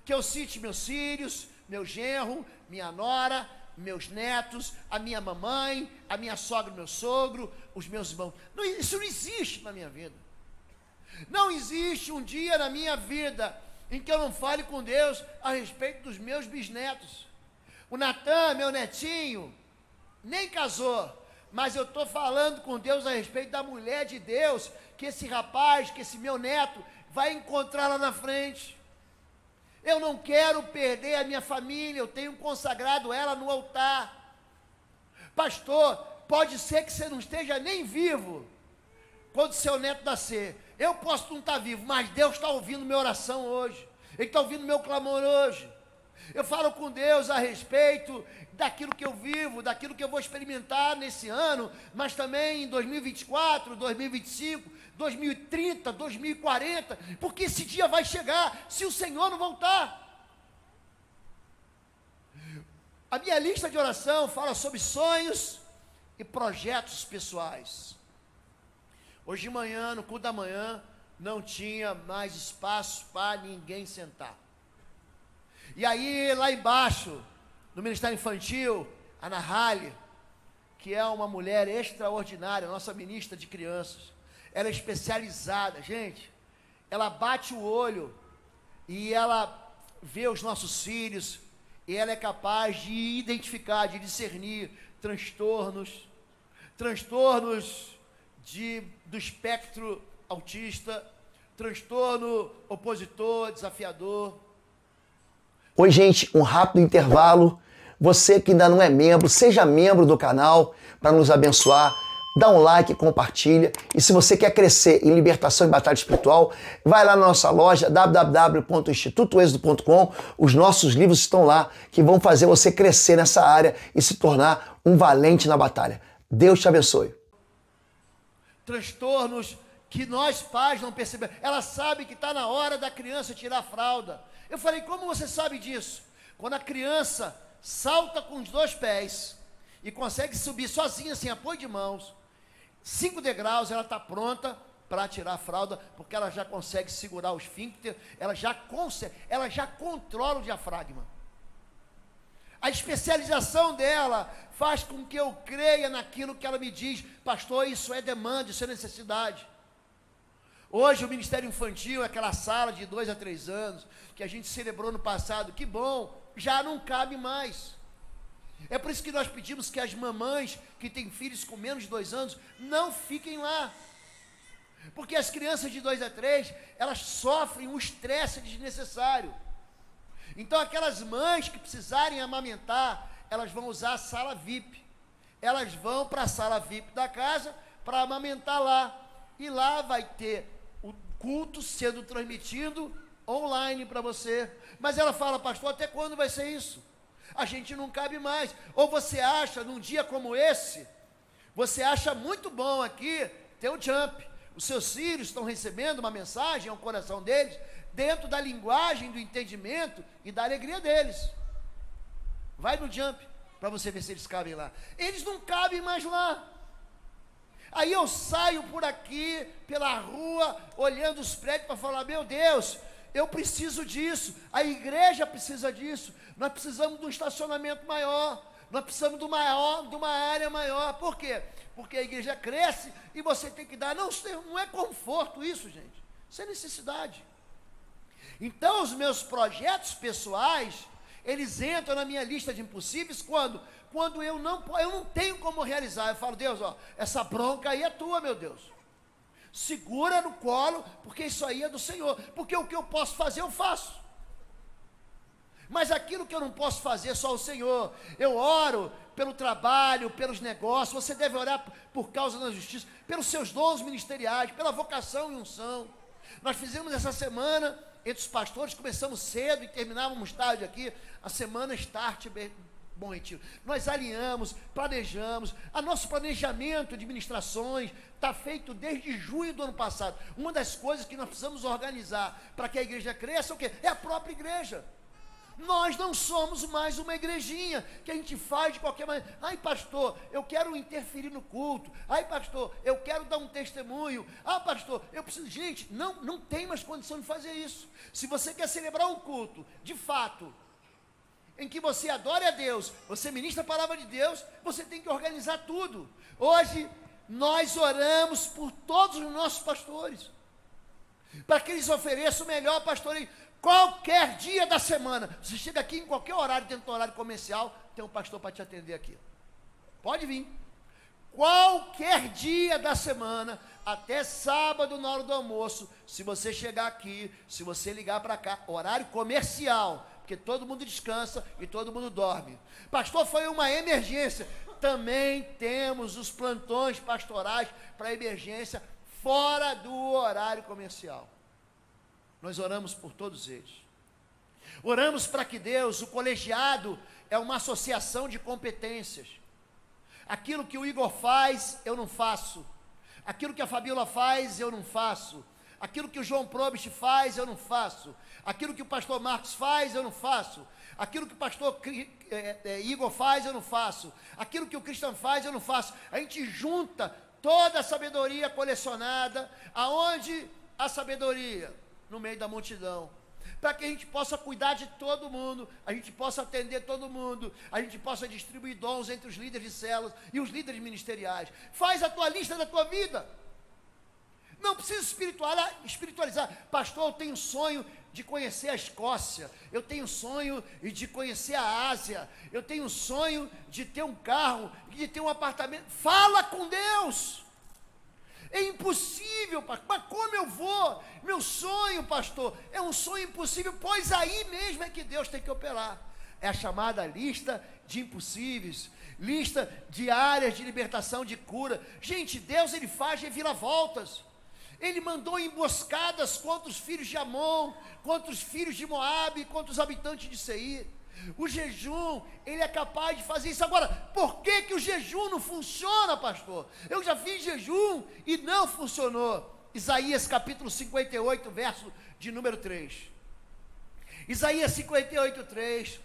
Que eu cite meus filhos, meu genro, minha nora, meus netos, a minha mamãe, a minha sogra, meu sogro, os meus irmãos. Não, isso não existe na minha vida. Não existe um dia na minha vida em que eu não fale com Deus a respeito dos meus bisnetos. O Natan, meu netinho, nem casou, mas eu estou falando com Deus a respeito da mulher de Deus, que esse rapaz, que esse meu neto, vai encontrar lá na frente. Eu não quero perder a minha família, eu tenho consagrado ela no altar. Pastor, pode ser que você não esteja nem vivo quando seu neto nascer. Eu posso não estar vivo, mas Deus está ouvindo minha oração hoje. Ele está ouvindo meu clamor hoje. Eu falo com Deus a respeito daquilo que eu vivo, daquilo que eu vou experimentar nesse ano, mas também em 2024, 2025, 2030, 2040, porque esse dia vai chegar se o Senhor não voltar. A minha lista de oração fala sobre sonhos e projetos pessoais. Hoje de manhã, no culto da manhã, não tinha mais espaço para ninguém sentar. E aí, lá embaixo, no Ministério Infantil, a Nahália, que é uma mulher extraordinária, nossa ministra de crianças, ela é especializada, gente, ela bate o olho e ela vê os nossos filhos, e ela é capaz de identificar, de discernir transtornos do espectro autista, transtorno opositor, desafiador. Oi, gente, um rápido intervalo. Você que ainda não é membro, seja membro do canal para nos abençoar. Dá um like, compartilha. E se você quer crescer em libertação e batalha espiritual, vai lá na nossa loja www.institutoexodo.com. Os nossos livros estão lá que vão fazer você crescer nessa área e se tornar um valente na batalha. Deus te abençoe. Transtornos que nós pais não percebemos. Ela sabe que está na hora da criança tirar a fralda. Eu falei, como você sabe disso? Quando a criança salta com os 2 pés e consegue subir sozinha, sem apoio de mãos, 5 degraus, ela está pronta para tirar a fralda, porque ela já consegue segurar o esfíncter, ela já controla o diafragma. A especialização dela faz com que eu creia naquilo que ela me diz. Pastor, isso é demanda, isso é necessidade. Hoje o Ministério Infantil, aquela sala de 2 a 3 anos, que a gente celebrou no passado, que bom, já não cabe mais. É por isso que nós pedimos que as mamães que têm filhos com menos de 2 anos, não fiquem lá. Porque as crianças de 2 a 3, elas sofrem um estresse desnecessário. Então aquelas mães que precisarem amamentar, elas vão usar a sala VIP. Elas vão para a sala VIP da casa para amamentar lá. E lá vai ter o culto sendo transmitido online para você. Mas ela fala, pastor, até quando vai ser isso? A gente não cabe mais. Ou você acha, num dia como esse, você acha muito bom aqui ter o Jump. Os seus filhos estão recebendo uma mensagem ao coração deles, dentro da linguagem do entendimento e da alegria deles. Vai no Jump, para você ver se eles cabem lá. Eles não cabem mais lá. Aí eu saio por aqui, pela rua, olhando os prédios para falar, meu Deus, eu preciso disso, a igreja precisa disso, nós precisamos de um estacionamento maior, nós precisamos de uma área maior. Por quê? Porque a igreja cresce e você tem que dar, não é conforto isso, gente, isso é necessidade. Então os meus projetos pessoais, eles entram na minha lista de impossíveis quando eu não tenho como realizar. Eu falo, Deus, ó, essa bronca aí é tua, meu Deus. Segura no colo, porque isso aí é do Senhor. Porque o que eu posso fazer, eu faço. Mas aquilo que eu não posso fazer, só o Senhor. Eu oro pelo trabalho, pelos negócios. Você deve orar por causa da justiça, pelos seus dons ministeriais, pela vocação e unção. Nós fizemos essa semana, entre os pastores, começamos cedo e terminávamos tarde aqui, a semana Start Bom Retiro. Nós alinhamos, planejamos, a nosso planejamento de ministrações está feito desde junho do ano passado. Uma das coisas que nós precisamos organizar para que a igreja cresça, o quê? É a própria igreja. Nós não somos mais uma igrejinha que a gente faz de qualquer maneira. Ai, pastor, eu quero interferir no culto. Ai, pastor, eu quero dar um testemunho. Ah, pastor, eu preciso... Gente, não tem mais condição de fazer isso. Se você quer celebrar um culto, de fato, em que você adore a Deus, você ministra a palavra de Deus, você tem que organizar tudo. Hoje, nós oramos por todos os nossos pastores, para que eles ofereçam o melhor pastoreio. Qualquer dia da semana, você chega aqui em qualquer horário, dentro do horário comercial, tem um pastor para te atender aqui. Pode vir. Qualquer dia da semana, até sábado na hora do almoço, se você chegar aqui, se você ligar para cá, horário comercial, porque todo mundo descansa e todo mundo dorme. Pastor, foi uma emergência. Também temos os plantões pastorais para emergência fora do horário comercial. Nós oramos por todos eles. Oramos para que Deus, o colegiado, é uma associação de competências. Aquilo que o Igor faz, eu não faço. Aquilo que a Fabiola faz, eu não faço. Aquilo que o João Probst faz, eu não faço. Aquilo que o pastor Marcos faz, eu não faço. Aquilo que o pastor Igor faz, eu não faço. Aquilo que o Cristian faz, eu não faço. A gente junta toda a sabedoria colecionada. Aonde a sabedoria? No meio da multidão. Para que a gente possa cuidar de todo mundo, a gente possa atender todo mundo, a gente possa distribuir dons entre os líderes de células e os líderes ministeriais. Faz a tua lista da tua vida. Não precisa espiritualizar. Pastor, eu tenho sonho de conhecer a Escócia, eu tenho sonho de conhecer a Ásia, eu tenho sonho de ter um carro, de ter um apartamento. Fala com Deus. É impossível, pastor. Mas como eu vou? Meu sonho, pastor, é um sonho impossível. Pois aí mesmo é que Deus tem que operar. É a chamada lista de impossíveis, lista de áreas de libertação, de cura. Gente, Deus, ele faz reviravoltas. Ele mandou emboscadas contra os filhos de Amon, contra os filhos de Moabe, contra os habitantes de Seir. O jejum, ele é capaz de fazer isso. Agora, por que que o jejum não funciona, pastor? Eu já fiz jejum e não funcionou. Isaías capítulo 58, verso de número 3. Isaías 58, 3.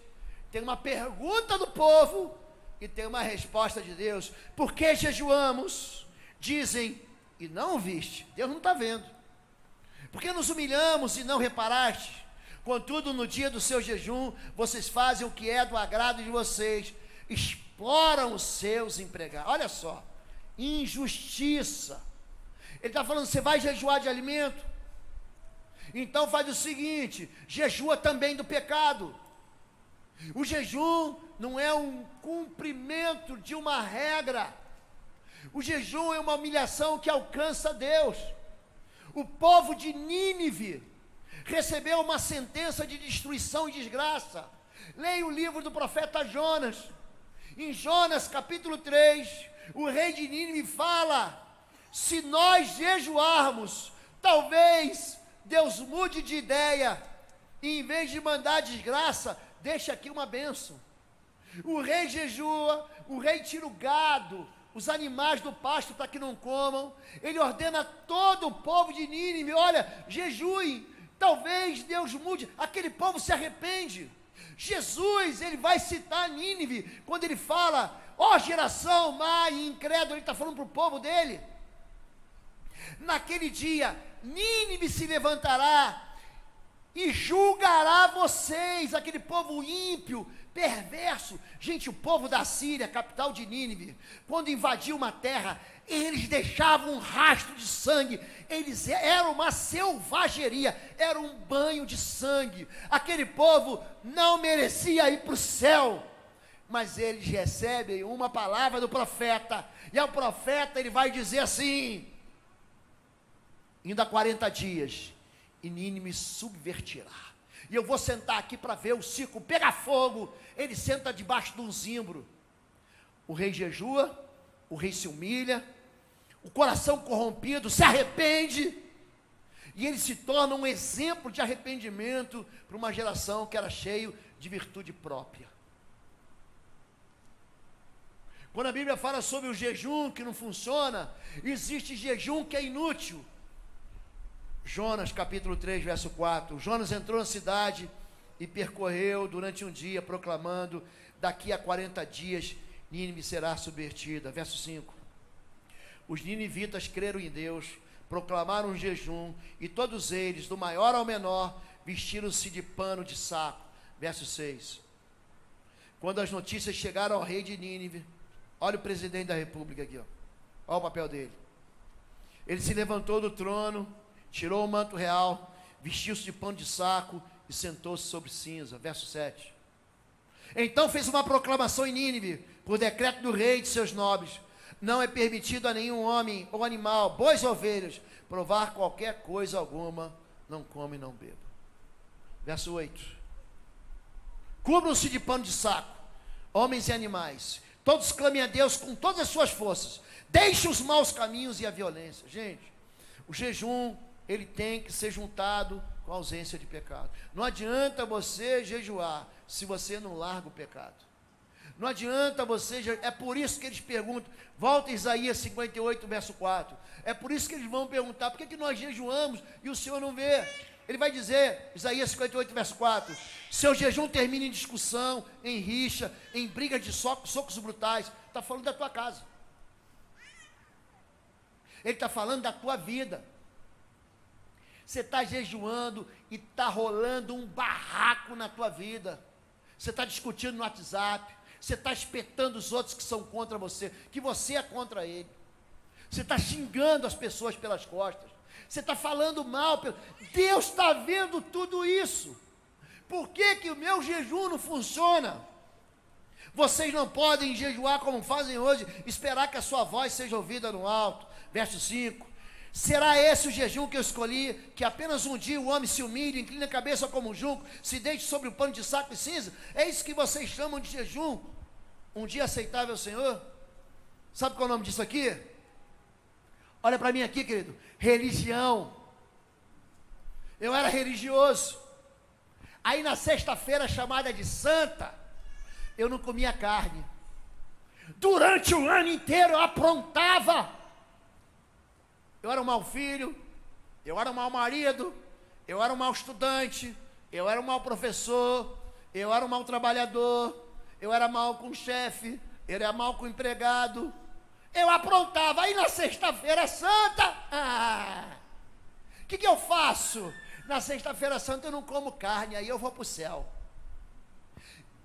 Tem uma pergunta do povo e tem uma resposta de Deus. Por que jejuamos? Dizem, e não viste. Deus não está vendo. Por que nos humilhamos e não reparaste? Contudo, no dia do seu jejum, vocês fazem o que é do agrado de vocês, exploram os seus empregados. Olha só, injustiça. Ele está falando, você vai jejuar de alimento? Então faz o seguinte, jejua também do pecado. O jejum não é um cumprimento de uma regra. O jejum é uma humilhação que alcança Deus. O povo de Nínive recebeu uma sentença de destruição e desgraça. Leia o livro do profeta Jonas. Em Jonas capítulo 3, o rei de Nínive fala, se nós jejuarmos, talvez Deus mude de ideia, e em vez de mandar desgraça, deixa aqui uma bênção. O rei jejua, o rei tira o gado, os animais do pasto para que não comam, ele ordena a todo o povo de Nínive, olha, jejuem, talvez Deus mude, aquele povo se arrepende. Jesus, ele vai citar Nínive, quando ele fala, ó geração má e incrédula, ele está falando para o povo dele. Naquele dia, Nínive se levantará e julgará vocês, aquele povo ímpio, perverso. Gente, o povo da Síria, capital de Nínive, quando invadiu uma terra, eles deixavam um rastro de sangue, eles eram uma selvageria, era um banho de sangue. Aquele povo não merecia ir para o céu, mas eles recebem uma palavra do profeta, e o profeta ele vai dizer assim, ainda 40 dias, e Nínive subvertirá. E eu vou sentar aqui para ver o circo pegar fogo. Ele senta debaixo de um zimbro. O rei jejua, o rei se humilha, o coração corrompido se arrepende, e ele se torna um exemplo de arrependimento para uma geração que era cheia de virtude própria. Quando a Bíblia fala sobre o jejum que não funciona, existe jejum que é inútil. Jonas capítulo 3, verso 4, Jonas entrou na cidade e percorreu durante um dia, proclamando, daqui a 40 dias, Nínive será subvertida. Verso 5, os ninivitas creram em Deus, proclamaram um jejum, e todos eles, do maior ao menor, vestiram-se de pano de saco. Verso 6, quando as notícias chegaram ao rei de Nínive, olha o presidente da república aqui, ó. Olha o papel dele, ele se levantou do trono, tirou o manto real, vestiu-se de pano de saco e sentou-se sobre cinza. Verso 7. Então fez uma proclamação em Nínive, por decreto do rei e de seus nobres: não é permitido a nenhum homem ou animal, bois ou ovelhas, provar qualquer coisa alguma, não come e não beba. Verso 8. Cubram-se de pano de saco, homens e animais, todos clamem a Deus com todas as suas forças, deixem os maus caminhos e a violência. Gente, o jejum ele tem que ser juntado com a ausência de pecado. Não adianta você jejuar se você não larga o pecado. Não adianta você, é por isso que eles perguntam, volta a Isaías 58, verso 4, é por isso que eles vão perguntar, por que nós jejuamos e o Senhor não vê? Ele vai dizer, Isaías 58, verso 4, seu jejum termina em discussão, em rixa, em briga de socos brutais. Está falando da tua casa. Ele está falando da tua vida. Você está jejuando e está rolando um barraco na tua vida. Você está discutindo no WhatsApp. Você está espetando os outros que são contra você, que você é contra ele. Você está xingando as pessoas pelas costas. Você está falando mal. Deus está vendo tudo isso. Por que que o meu jejum não funciona? Vocês não podem jejuar como fazem hoje, esperar que a sua voz seja ouvida no alto. Verso 5. Será esse o jejum que eu escolhi, que apenas um dia o homem se humilhe, incline a cabeça como um junco, se deite sobre um pano de saco e cinza? É isso que vocês chamam de jejum? Um dia aceitável ao Senhor? Sabe qual é o nome disso aqui? Olha para mim aqui, querido. Religião. Eu era religioso. Aí na sexta-feira, chamada de santa, eu não comia carne. Durante o ano inteiro eu aprontava. Eu era um mau filho, eu era um mau marido, eu era um mau estudante, eu era um mau professor, eu era um mau trabalhador, eu era mau com o chefe, eu era mau com o empregado. Eu aprontava. Aí na sexta-feira santa, que eu faço? Na sexta-feira santa eu não como carne, aí eu vou para o céu.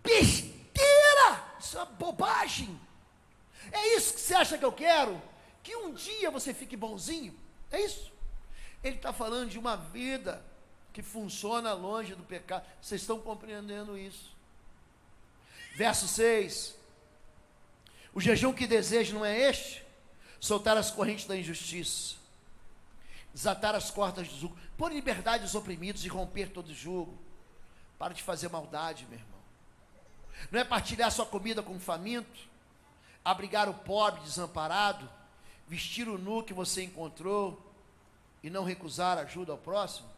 Besteira! Isso é bobagem. É isso que você acha que eu quero? Que um dia você fique bonzinho? É isso? Ele está falando de uma vida que funciona longe do pecado. Vocês estão compreendendo isso? Verso 6. O jejum que desejo não é este? Soltar as correntes da injustiça, desatar as cordas do jugo, pôr em liberdade os oprimidos e romper todo jugo. Para de fazer maldade, meu irmão. Não é partilhar sua comida com o faminto, abrigar o pobre desamparado, vestir o nu que você encontrou e não recusar ajuda ao próximo?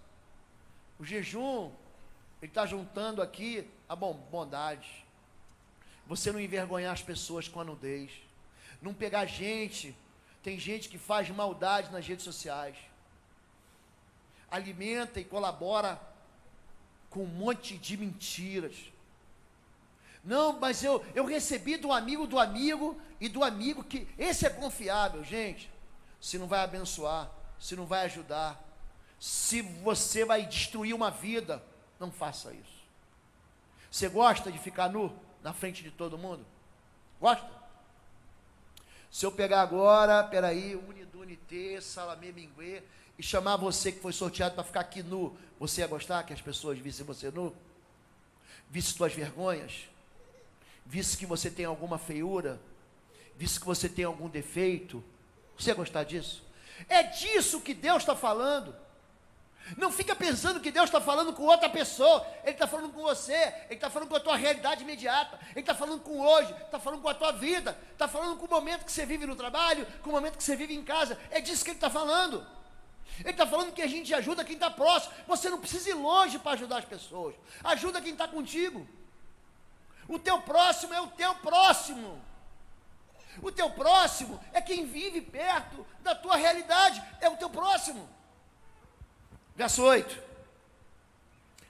O jejum, ele está juntando aqui a bondade. Você não envergonhar as pessoas com a nudez. Não pegar gente. Tem gente que faz maldade nas redes sociais. Alimenta e colabora com um monte de mentiras. Não, mas eu recebi do amigo e do amigo que... Esse é confiável, gente. Se não vai abençoar, se não vai ajudar, se você vai destruir uma vida, não faça isso. Você gosta de ficar nu na frente de todo mundo? Gosta? Se eu pegar agora, peraí, Unidunité, Salamé Minguê, e chamar você que foi sorteado para ficar aqui nu, você ia gostar que as pessoas vissem você nu? Vissem suas vergonhas? Visse que você tem alguma feiura, visse que você tem algum defeito, você ia gostar disso? É disso que Deus está falando. Não fica pensando que Deus está falando com outra pessoa. Ele está falando com você. Ele está falando com a tua realidade imediata. Ele está falando com hoje. Está falando com a tua vida. Está falando com o momento que você vive no trabalho, com o momento que você vive em casa. É disso que ele está falando. Ele está falando que a gente ajuda quem está próximo. Você não precisa ir longe para ajudar as pessoas. Ajuda quem está contigo. O teu próximo é o teu próximo. O teu próximo é quem vive perto da tua realidade. É o teu próximo. Verso 8.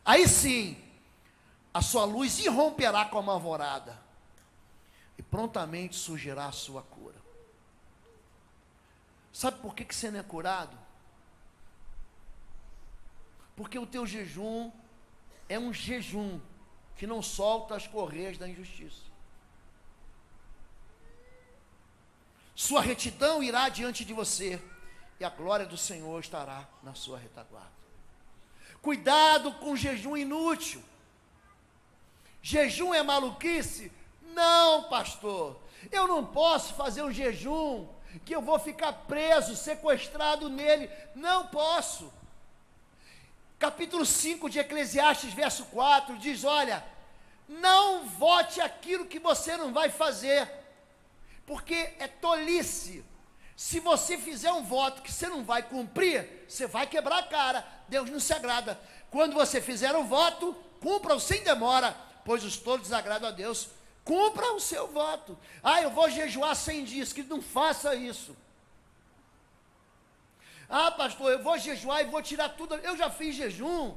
Aí sim, a sua luz irromperá como a alvorada, e prontamente surgirá a sua cura. Sabe por que você não é curado? Porque o teu jejum é um jejum que não solta as correias da injustiça. Sua retidão irá diante de você, e a glória do Senhor estará na sua retaguarda. Cuidado com jejum inútil. Jejum é maluquice? Não, pastor. Eu não posso fazer um jejum que eu vou ficar preso, sequestrado nele. Não posso. Capítulo 5 de Eclesiastes, verso 4, diz, olha, não vote aquilo que você não vai fazer, porque é tolice Se você fizer um voto que você não vai cumprir, você vai quebrar a cara. Deus não se agrada. Quando você fizer um voto, cumpra-o sem demora, pois os tolos desagradam a Deus. Cumpra o seu voto. Ah, eu vou jejuar 100 dias, que não faça isso. Ah, pastor, eu vou jejuar e vou tirar tudo. Eu já fiz jejum,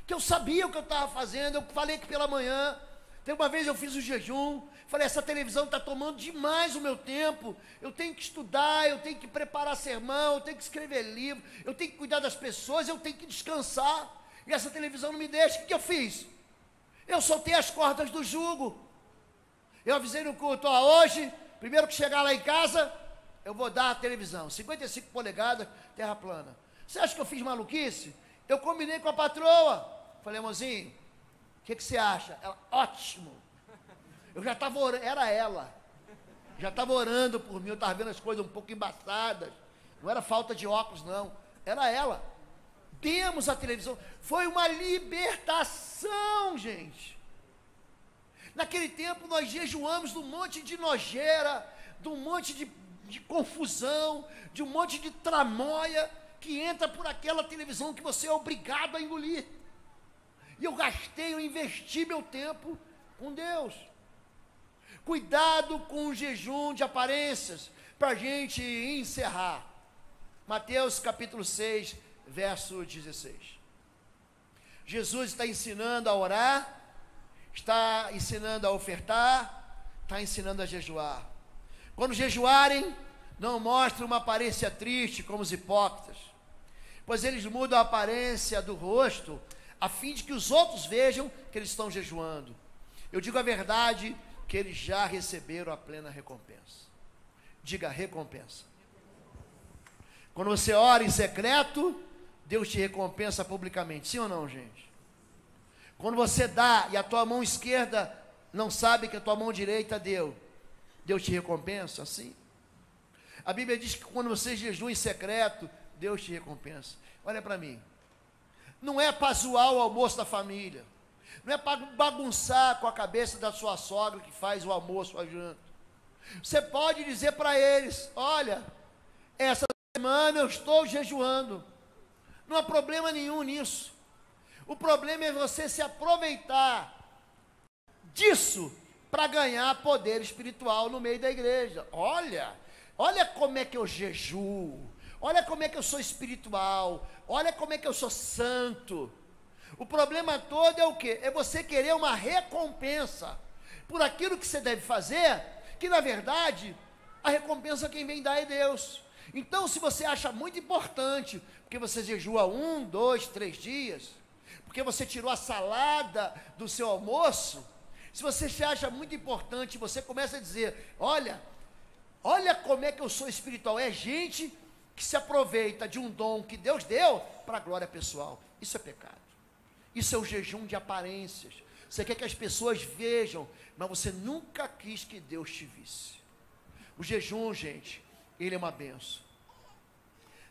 que eu sabia o que eu estava fazendo. Eu falei que pela manhã, tem uma vez eu fiz o jejum, falei, essa televisão está tomando demais o meu tempo. Eu tenho que estudar, eu tenho que preparar sermão, eu tenho que escrever livro, eu tenho que cuidar das pessoas, eu tenho que descansar. E essa televisão não me deixa. O que eu fiz? Eu soltei as cordas do jugo. Eu avisei no culto, ó, hoje, primeiro que chegar lá em casa, eu vou dar a televisão, 55 polegadas, terra plana. Você acha que eu fiz maluquice? Eu combinei com a patroa. Falei, amorzinho, o que você acha? Ela, ótimo. Eu já estava orando, era ela. Já estava orando por mim, eu estava vendo as coisas um pouco embaçadas. Não era falta de óculos, não. Era ela. Demos a televisão. Foi uma libertação, gente. Naquele tempo nós jejuamos de um monte de nojeira, de um monte de confusão, de um monte de tramóia que entra por aquela televisão que você é obrigado a engolir. E eu investi meu tempo com Deus. Cuidado com o jejum de aparências, para a gente encerrar. Mateus capítulo 6, verso 16. Jesus está ensinando a orar, está ensinando a ofertar, está ensinando a jejuar. Quando jejuarem, não mostrem uma aparência triste como os hipócritas, pois eles mudam a aparência do rosto, a fim de que os outros vejam que eles estão jejuando. Eu digo a verdade, que eles já receberam a plena recompensa. Diga recompensa. Quando você ora em secreto, Deus te recompensa publicamente. Sim ou não, gente? Quando você dá e a tua mão esquerda não sabe que a tua mão direita deu, Deus te recompensa? Sim. A Bíblia diz que quando você jejua em secreto, Deus te recompensa. Olha para mim. Não é para zoar o almoço da família. Não é para bagunçar com a cabeça da sua sogra que faz o almoço, a janta. Você pode dizer para eles, olha, essa semana eu estou jejuando. Não há problema nenhum nisso. O problema é você se aproveitar disso para ganhar poder espiritual no meio da igreja. Olha como é que eu jejuo, olha como é que eu sou espiritual, olha como é que eu sou santo. O problema todo é o quê? É você querer uma recompensa por aquilo que você deve fazer, que na verdade, a recompensa quem vem dar é Deus. Então, se você acha muito importante, porque você jejua 1, 2, 3 dias, porque você tirou a salada do seu almoço, se você se acha muito importante, você começa a dizer, olha como é que eu sou espiritual. É gente que se aproveita de um dom que Deus deu para a glória pessoal. Isso é pecado. Isso é o jejum de aparências. Você quer que as pessoas vejam, mas você nunca quis que Deus te visse. O jejum, gente, ele é uma benção.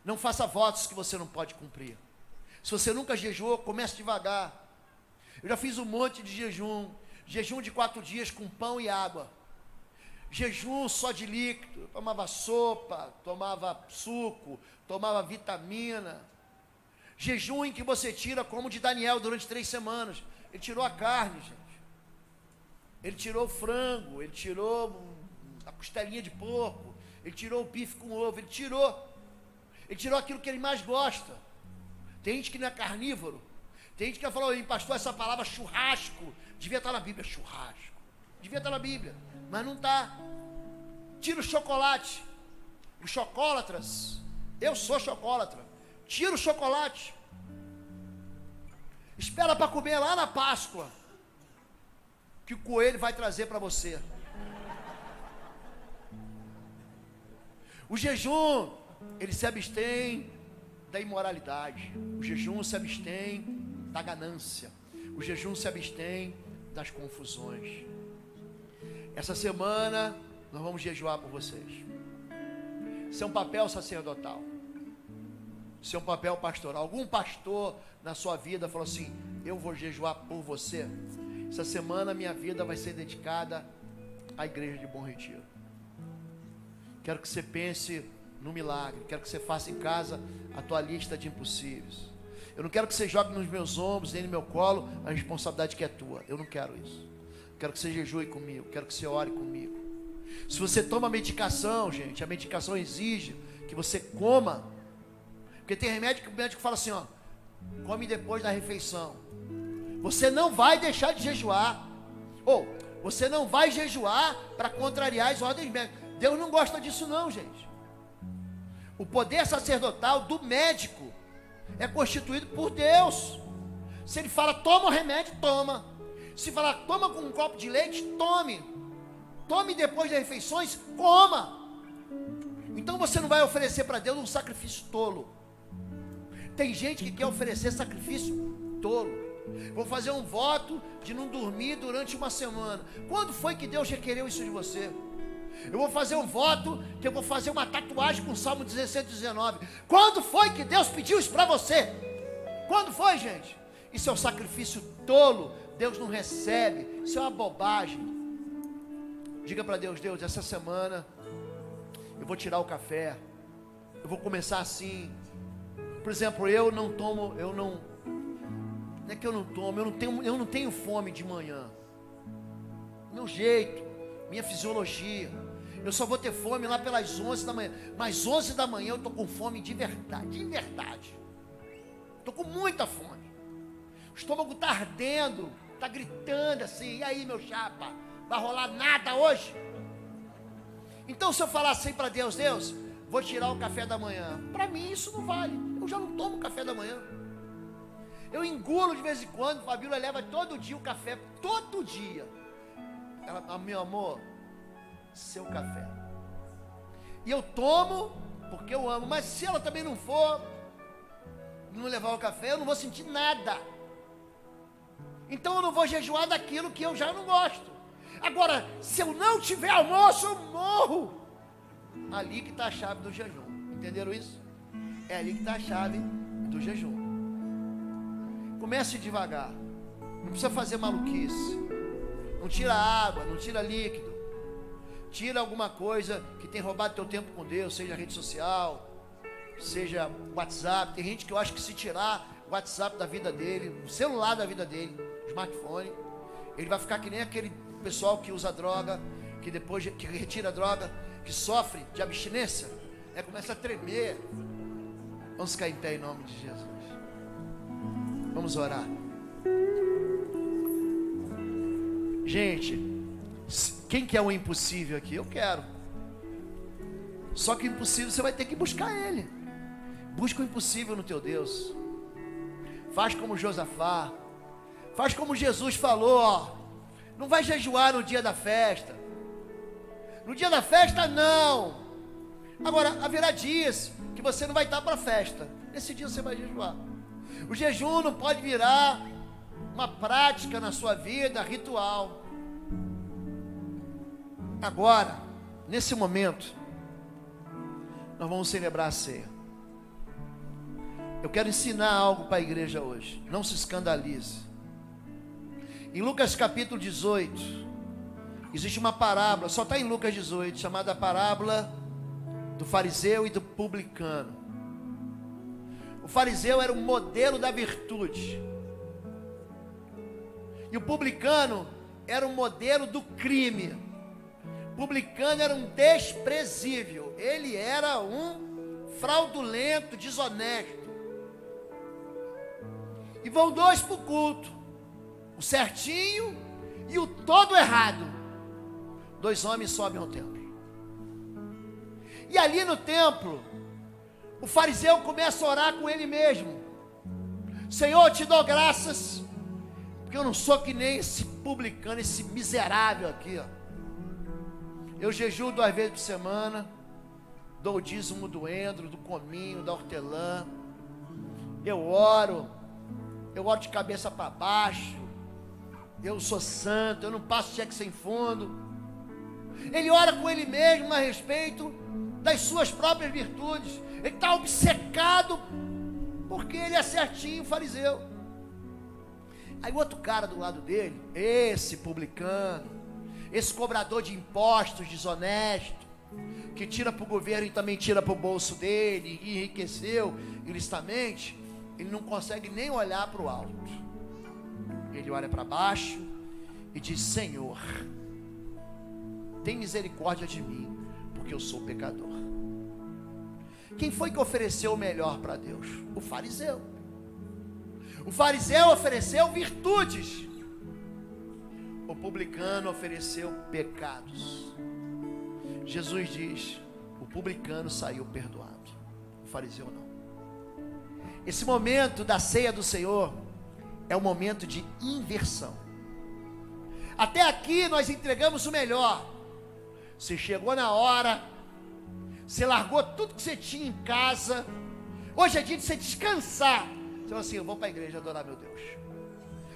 Não faça votos que você não pode cumprir. Se você nunca jejuou, comece devagar. Eu já fiz um monte de jejum. Jejum de 4 dias com pão e água. Jejum só de líquido. Eu tomava sopa, tomava suco, tomava vitamina. Jejum em que você tira, como de Daniel, durante 3 semanas. Ele tirou a carne, gente. Ele tirou o frango, ele tirou a costelinha de porco, ele tirou o bife com ovo, ele tirou aquilo que ele mais gosta. Tem gente que não é carnívoro. Tem gente que falou, pastor, essa palavra churrasco devia estar na Bíblia. Churrasco devia estar na Bíblia, mas não está. Tira o chocolate. Os chocólatras, eu sou chocólatra. Tira o chocolate. Espera para comer lá na Páscoa, que o coelho vai trazer para você. O jejum, ele se abstém da imoralidade. O jejum se abstém da ganância. O jejum se abstém das confusões. Essa semana nós vamos jejuar por vocês. Isso é um papel sacerdotal. Isso é um papel pastoral. Algum pastor na sua vida falou assim, eu vou jejuar por você. Essa semana minha vida vai ser dedicada à igreja de Bom Retiro. Quero que você pense no milagre. Quero que você faça em casa a tua lista de impossíveis. Eu não quero que você jogue nos meus ombros, nem no meu colo, a responsabilidade que é tua. Eu não quero isso. Quero que você jejue comigo, quero que você ore comigo. Se você toma medicação, gente, a medicação exige que você coma. Porque tem remédio que o médico fala assim, ó, come depois da refeição. Você não vai deixar de jejuar. Ou, você não vai jejuar para contrariar as ordens médicas. Deus não gosta disso não, gente. O poder sacerdotal do médico é constituído por Deus. Se ele fala, toma o remédio, toma. Se falar, toma com um copo de leite, tome. Tome depois das refeições, coma. Então você não vai oferecer para Deus um sacrifício tolo. Tem gente que quer oferecer sacrifício tolo. Vou fazer um voto de não dormir durante uma semana. Quando foi que Deus requereu isso de você? Eu vou fazer um voto que eu vou fazer uma tatuagem com o Salmo 16:19. Quando foi que Deus pediu isso para você? Quando foi, gente? Isso é um sacrifício tolo. Deus não recebe. Isso é uma bobagem. Diga para Deus, Deus, essa semana eu vou tirar o café. Eu vou começar assim. Por exemplo, eu não é que eu não tomo, eu não tenho fome de manhã. Meu jeito, minha fisiologia. Eu só vou ter fome lá pelas 11 da manhã. Mas 11 da manhã eu estou com fome de verdade, de verdade. Estou com muita fome. O estômago está ardendo, está gritando assim, e aí meu chapa, vai rolar nada hoje? Então se eu falar assim para Deus, Deus, vou tirar o café da manhã. Para mim isso não vale, eu já não tomo café da manhã. Eu engulo de vez em quando, a Fabíola leva todo dia o café, todo dia. Ela, meu amor, seu café. E eu tomo, porque eu amo, mas se ela também não for, não levar o café, eu não vou sentir nada. Então eu não vou jejuar daquilo que eu já não gosto. Agora, se eu não tiver almoço, eu morro. Ali que está a chave do jejum. Entenderam isso? É ali que está a chave do jejum. Comece devagar. Não precisa fazer maluquice. Não tira água, não tira líquido. Tira alguma coisa que tem roubado teu tempo com Deus, seja rede social, seja WhatsApp. Tem gente que eu acho que se tirar o WhatsApp da vida dele, o celular da vida dele, o smartphone, ele vai ficar que nem aquele pessoal que usa droga, que depois que retira a droga, que sofre de abstinência, começa a tremer. Vamos ficar em pé em nome de Jesus. Vamos orar. Gente, quem quer o impossível aqui? Eu quero. Só que o impossível você vai ter que buscar ele. Busca o impossível no teu Deus. Faz como Josafá. Faz como Jesus falou, ó. Não vai jejuar no dia da festa. No dia da festa não. Agora haverá dias que você não vai estar para a festa. Nesse dia você vai jejuar. O jejum não pode virar uma prática na sua vida, ritual. Agora, nesse momento, nós vamos celebrar a ceia. Eu quero ensinar algo para a igreja hoje. Não se escandalize. Em Lucas capítulo 18, existe uma parábola, só está em Lucas 18, chamada parábola do fariseu e do publicano. O fariseu era um modelo da virtude. E o publicano era um modelo do crime. O publicano era um desprezível. Ele era um fraudulento, desonesto. E vão dois para o culto. O certinho e o todo errado. Dois homens sobem ao templo. E ali no templo, o fariseu começa a orar com ele mesmo. Senhor, te dou graças, porque eu não sou que nem esse publicano, esse miserável aqui, ó. Eu jejuo 2 vezes por semana, dou o dízimo do endro, do cominho, da hortelã. Eu oro de cabeça para baixo. Eu sou santo, eu não passo cheque sem fundo. Ele ora com ele mesmo a respeito das suas próprias virtudes. Ele está obcecado porque ele é certinho, fariseu. Aí o outro cara do lado dele, esse publicano, esse cobrador de impostos desonesto, que tira para o governo e também tira para o bolso dele, e enriqueceu ilicitamente, ele não consegue nem olhar para o alto. Ele olha para baixo e diz: Senhor, tem misericórdia de mim, porque eu sou pecador. Quem foi que ofereceu o melhor para Deus? O fariseu. O fariseu ofereceu virtudes, o publicano ofereceu pecados. Jesus diz: o publicano saiu perdoado, o fariseu não. Esse momento da ceia do Senhor é um momento de inversão. Até aqui nós entregamos o melhor. Você chegou na hora, você largou tudo que você tinha em casa. Hoje é dia de você descansar. Você falou assim: eu vou para a igreja adorar meu Deus.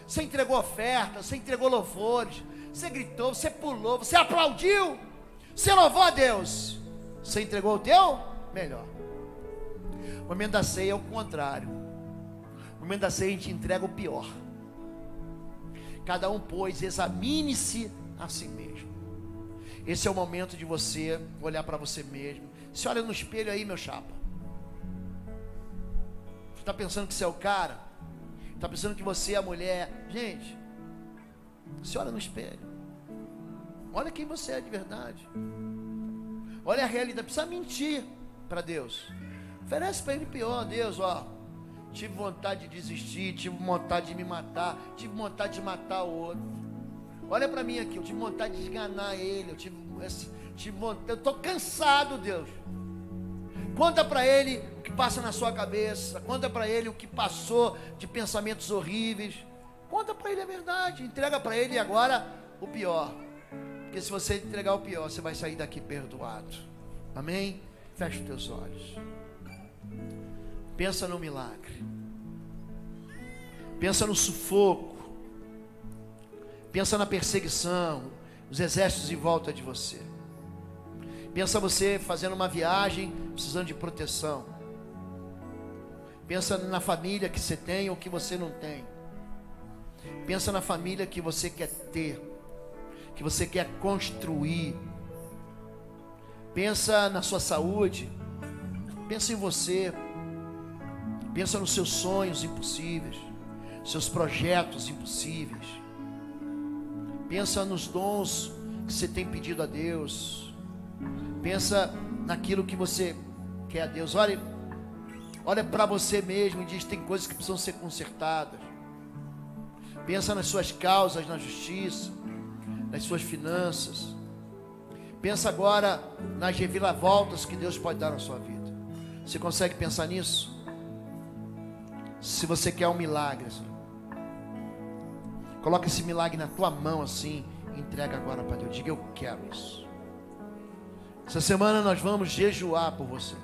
Você entregou oferta, você entregou louvores, você gritou, você pulou, você aplaudiu, você louvou a Deus. Você entregou o teu melhor. O momento da ceia é o contrário. No momento da ceia a gente entrega o pior. Cada um, pois, examine-se a si mesmo. Esse é o momento de você olhar para você mesmo. Se olha no espelho aí, meu chapa. Você está pensando que você é o cara? Está pensando que você é a mulher? Gente, se olha no espelho. Olha quem você é de verdade. Olha a realidade. Precisa mentir para Deus. Oferece para Ele pior. Deus, ó, tive vontade de desistir, tive vontade de me matar, tive vontade de matar o outro. Olha para mim aqui, eu tive vontade de enganar ele, eu estou cansado, Deus. Conta para Ele o que passa na sua cabeça, conta para Ele o que passou de pensamentos horríveis, conta para Ele a verdade, entrega para Ele agora o pior, porque se você entregar o pior, você vai sair daqui perdoado. Amém? Fecha os teus olhos. Pensa no milagre, pensa no sufoco, pensa na perseguição, os exércitos em volta de você. Pensa você fazendo uma viagem, precisando de proteção. Pensa na família que você tem ou que você não tem. Pensa na família que você quer ter, que você quer construir. Pensa na sua saúde. Pensa em você. Pensa nos seus sonhos impossíveis, seus projetos impossíveis. Pensa nos dons que você tem pedido a Deus. Pensa naquilo que você quer a Deus. Olha para você mesmo e diz: tem coisas que precisam ser consertadas. Pensa nas suas causas na justiça, nas suas finanças. Pensa agora nas reviravoltas que Deus pode dar na sua vida. Você consegue pensar nisso? Se você quer um milagre, assim, coloca esse milagre na tua mão assim, entrega agora para Deus. Diga: eu quero isso. Essa semana nós vamos jejuar por você.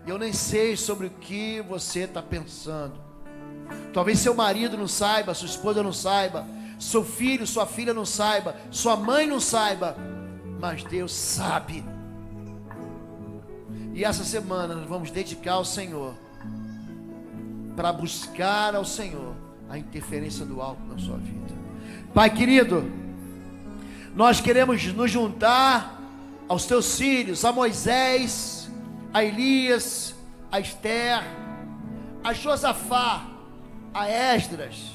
Eu nem sei sobre o que você está pensando. Talvez seu marido não saiba, sua esposa não saiba, seu filho, sua filha não saiba, sua mãe não saiba, mas Deus sabe. E essa semana nós vamos dedicar ao Senhor, para buscar ao Senhor a interferência do alto na sua vida. Pai querido, nós queremos nos juntar aos teus filhos, a Moisés, a Elias, a Esther, a Josafá, a Esdras,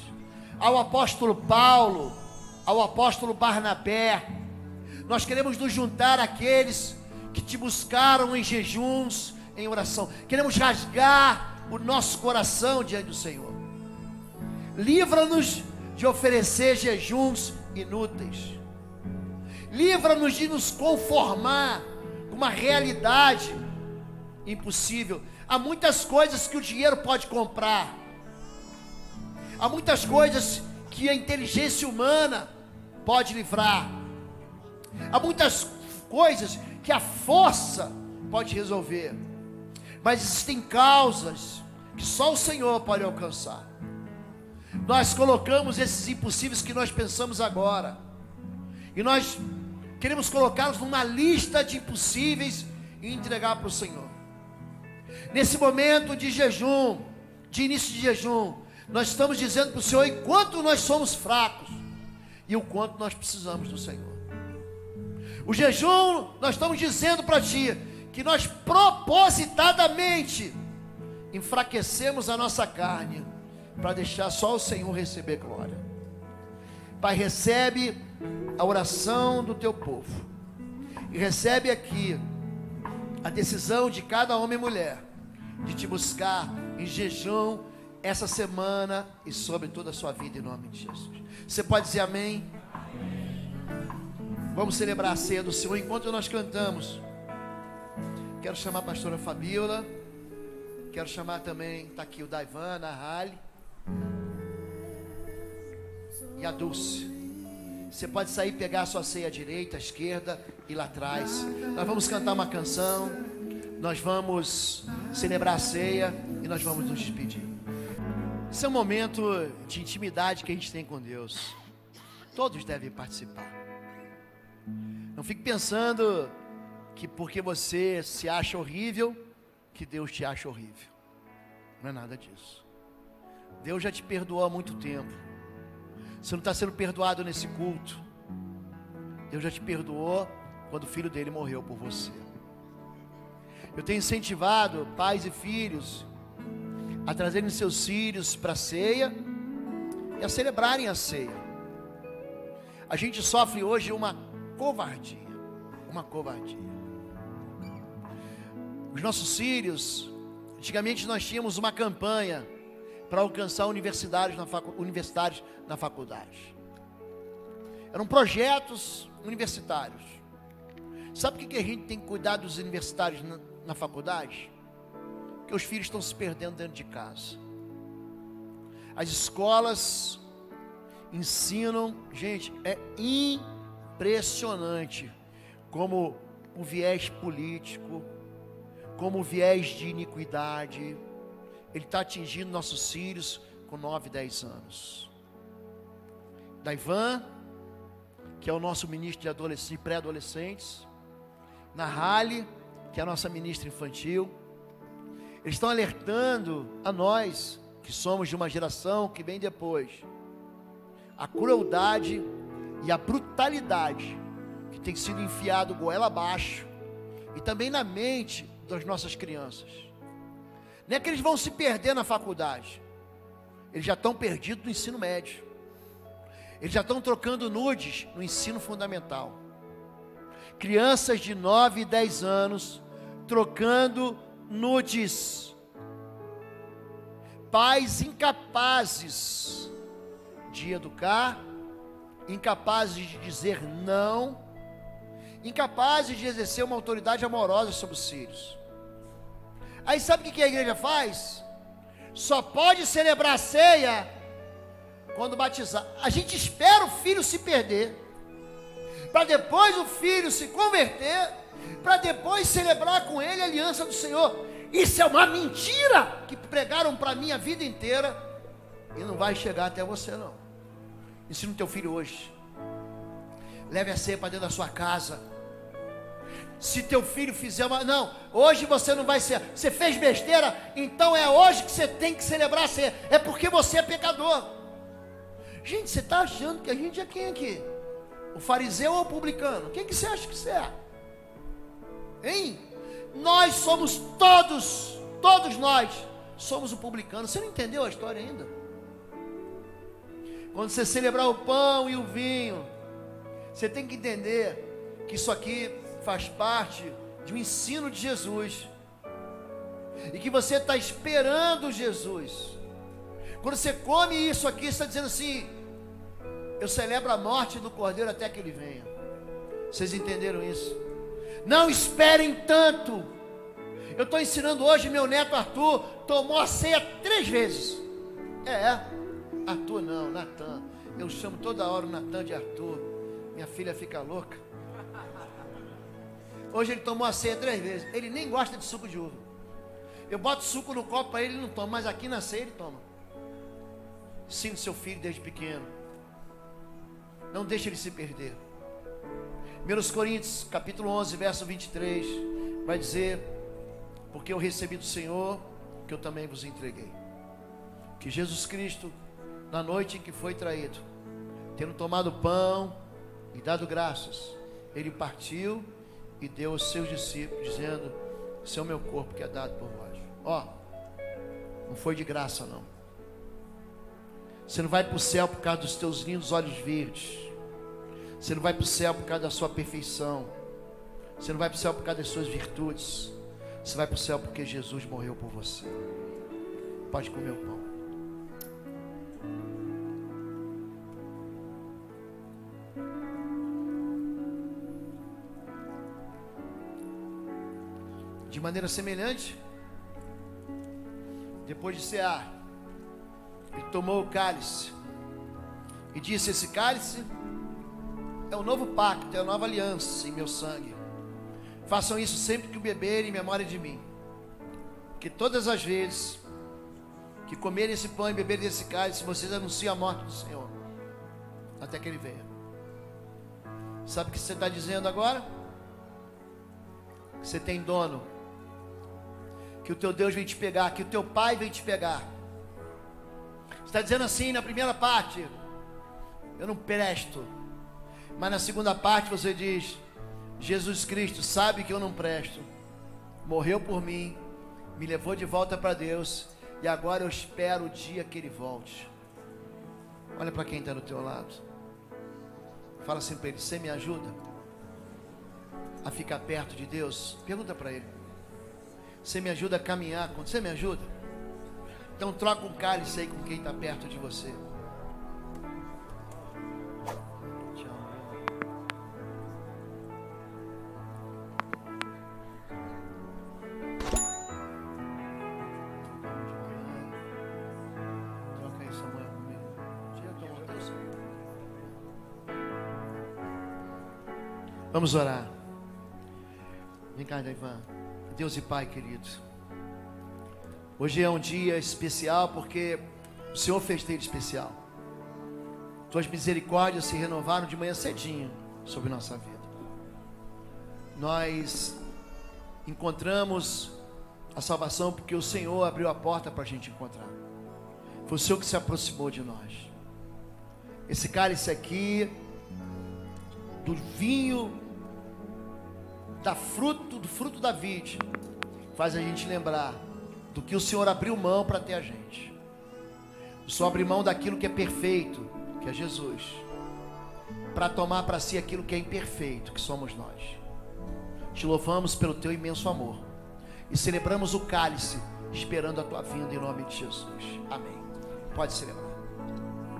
ao apóstolo Paulo, ao apóstolo Barnabé. Nós queremos nos juntar àqueles que te buscaram em jejuns, em oração. Queremos rasgar o nosso coração diante do Senhor. Livra-nos de oferecer jejuns inúteis. Livra-nos de nos conformar com uma realidade impossível. Há muitas coisas que o dinheiro pode comprar. Há muitas coisas que a inteligência humana pode livrar. Há muitas coisas que a força pode resolver. Mas existem causas que só o Senhor pode alcançar. Nós colocamos esses impossíveis que nós pensamos agora, e nós queremos colocá-los numa lista de impossíveis e entregar para o Senhor. Nesse momento de jejum, de início de jejum, nós estamos dizendo para o Senhor o quanto nós somos fracos e o quanto nós precisamos do Senhor. O jejum, nós estamos dizendo para ti que nós propositadamente enfraquecemos a nossa carne para deixar só o Senhor receber glória. Pai, recebe a oração do teu povo e recebe aqui a decisão de cada homem e mulher de te buscar em jejum essa semana e sobre toda a sua vida, em nome de Jesus. Você pode dizer amém? Vamos celebrar a ceia do Senhor enquanto nós cantamos. Quero chamar a pastora Fabíola. Quero chamar também, está aqui o Daivan, a Rale e a Dulce. Você pode sair e pegar a sua ceia à direita, à esquerda e lá atrás. Nós vamos cantar uma canção, nós vamos celebrar a ceia e nós vamos nos despedir. Esse é um momento de intimidade que a gente tem com Deus. Todos devem participar. Não fique pensando que porque você se acha horrível, que Deus te acha horrível. Não é nada disso. Deus já te perdoou há muito tempo. Você não está sendo perdoado nesse culto. Deus já te perdoou quando o filho dele morreu por você. Eu tenho incentivado pais e filhos a trazerem seus filhos para a ceia e a celebrarem a ceia. A gente sofre hoje uma covardia. Uma covardia. Os nossos filhos, antigamente nós tínhamos uma campanha para alcançar universitários na faculdade. Eram projetos universitários. Sabe o que a gente tem que cuidar dos universitários na faculdade? Que os filhos estão se perdendo dentro de casa. As escolas ensinam, gente, é impressionante como o viés político, como o viés de iniquidade, ele está atingindo nossos filhos com 9, 10 anos. Daivan, que é o nosso ministro de pré-adolescentes, Nahali, que é a nossa ministra infantil, eles estão alertando a nós, que somos de uma geração que vem depois, a crueldade e a brutalidade que tem sido enfiado goela abaixo, e também na mente das nossas crianças. Não é que eles vão se perder na faculdade, eles já estão perdidos no ensino médio, eles já estão trocando nudes no ensino fundamental. Crianças de 9 e 10 anos trocando nudes. Pais incapazes de educar, incapazes de dizer não, incapazes de exercer uma autoridade amorosa sobre os filhos. Aí sabe o que a igreja faz? Só pode celebrar a ceia quando batizar. A gente espera o filho se perder, para depois o filho se converter, para depois celebrar com ele a aliança do Senhor. Isso é uma mentira que pregaram para mim a vida inteira, e não vai chegar até você não. Ensina o teu filho hoje. Leve a ceia para dentro da sua casa. Se teu filho fizer uma... Não, hoje você não vai ser... Você fez besteira, então é hoje que você tem que celebrar a ceia. É porque você é pecador. Gente, você está achando que a gente é quem aqui? O fariseu ou o publicano? Quem que você acha que você é? Hein? Nós somos todos nós somos o publicano. Você não entendeu a história ainda? Quando você celebrar o pão e o vinho, você tem que entender que isso aqui faz parte de um ensino de Jesus, e que você está esperando Jesus. Quando você come isso aqui, você está dizendo assim: eu celebro a morte do Cordeiro até que ele venha. Vocês entenderam isso? Não esperem tanto. Eu estou ensinando hoje, meu neto Arthur tomou a ceia 3 vezes. Arthur não, Natan. Eu chamo toda hora o Natan de Arthur. Minha filha fica louca. Hoje ele tomou a ceia 3 vezes. Ele nem gosta de suco de uva. Eu boto suco no copo para ele, ele não toma, mas aqui na ceia ele toma. Ensine seu filho desde pequeno. Não deixe ele se perder. 1 Coríntios capítulo 11, verso 23, vai dizer: porque eu recebi do Senhor que eu também vos entreguei, que Jesus Cristo, na noite em que foi traído, tendo tomado pão e dado graças, ele partiu e deu aos seus discípulos, dizendo: esse é o meu corpo que é dado por vós. Ó, não foi de graça não. Você não vai para o céu por causa dos teus lindos olhos verdes. Você não vai para o céu por causa da sua perfeição. Você não vai para o céu por causa das suas virtudes. Você vai para o céu porque Jesus morreu por você. Pode comer o pão. De maneira semelhante, depois de cear, ele tomou o cálice e disse: esse cálice é o novo pacto, é a nova aliança em meu sangue. Façam isso sempre que o beberem em memória de mim. Que todas as vezes que comerem esse pão e beberem desse cálice, vocês anunciam a morte do Senhor até que Ele venha. Sabe o que você está dizendo agora? Que você tem dono, que o teu Deus vem te pegar, que o teu Pai vem te pegar. Você está dizendo assim na primeira parte: eu não presto. Mas na segunda parte você diz: Jesus Cristo sabe que eu não presto, morreu por mim, me levou de volta para Deus, e agora eu espero o dia que Ele volte. Olha para quem está do teu lado, fala assim para ele: você me ajuda a ficar perto de Deus? Pergunta para ele: você me ajuda a caminhar? Você me ajuda? Então troca um cálice aí com quem está perto de você. Troca aí, Samuel, comigo. Tira tua mão, Deus. Vamos orar. Vem cá, Ivan. Deus e Pai querido, hoje é um dia especial porque o Senhor fez dele especial. Tuas misericórdias se renovaram de manhã cedinho sobre nossa vida. Nós encontramos a salvação porque o Senhor abriu a porta para a gente encontrar. Foi o Senhor que se aproximou de nós. Esse cálice aqui, do vinho, do fruto da vide, faz a gente lembrar do que o Senhor abriu mão para ter a gente. O Senhor abriu mão daquilo que é perfeito, que é Jesus, para tomar para si aquilo que é imperfeito, que somos nós. Te louvamos pelo teu imenso amor e celebramos o cálice, esperando a tua vinda em nome de Jesus. Amém. Pode celebrar.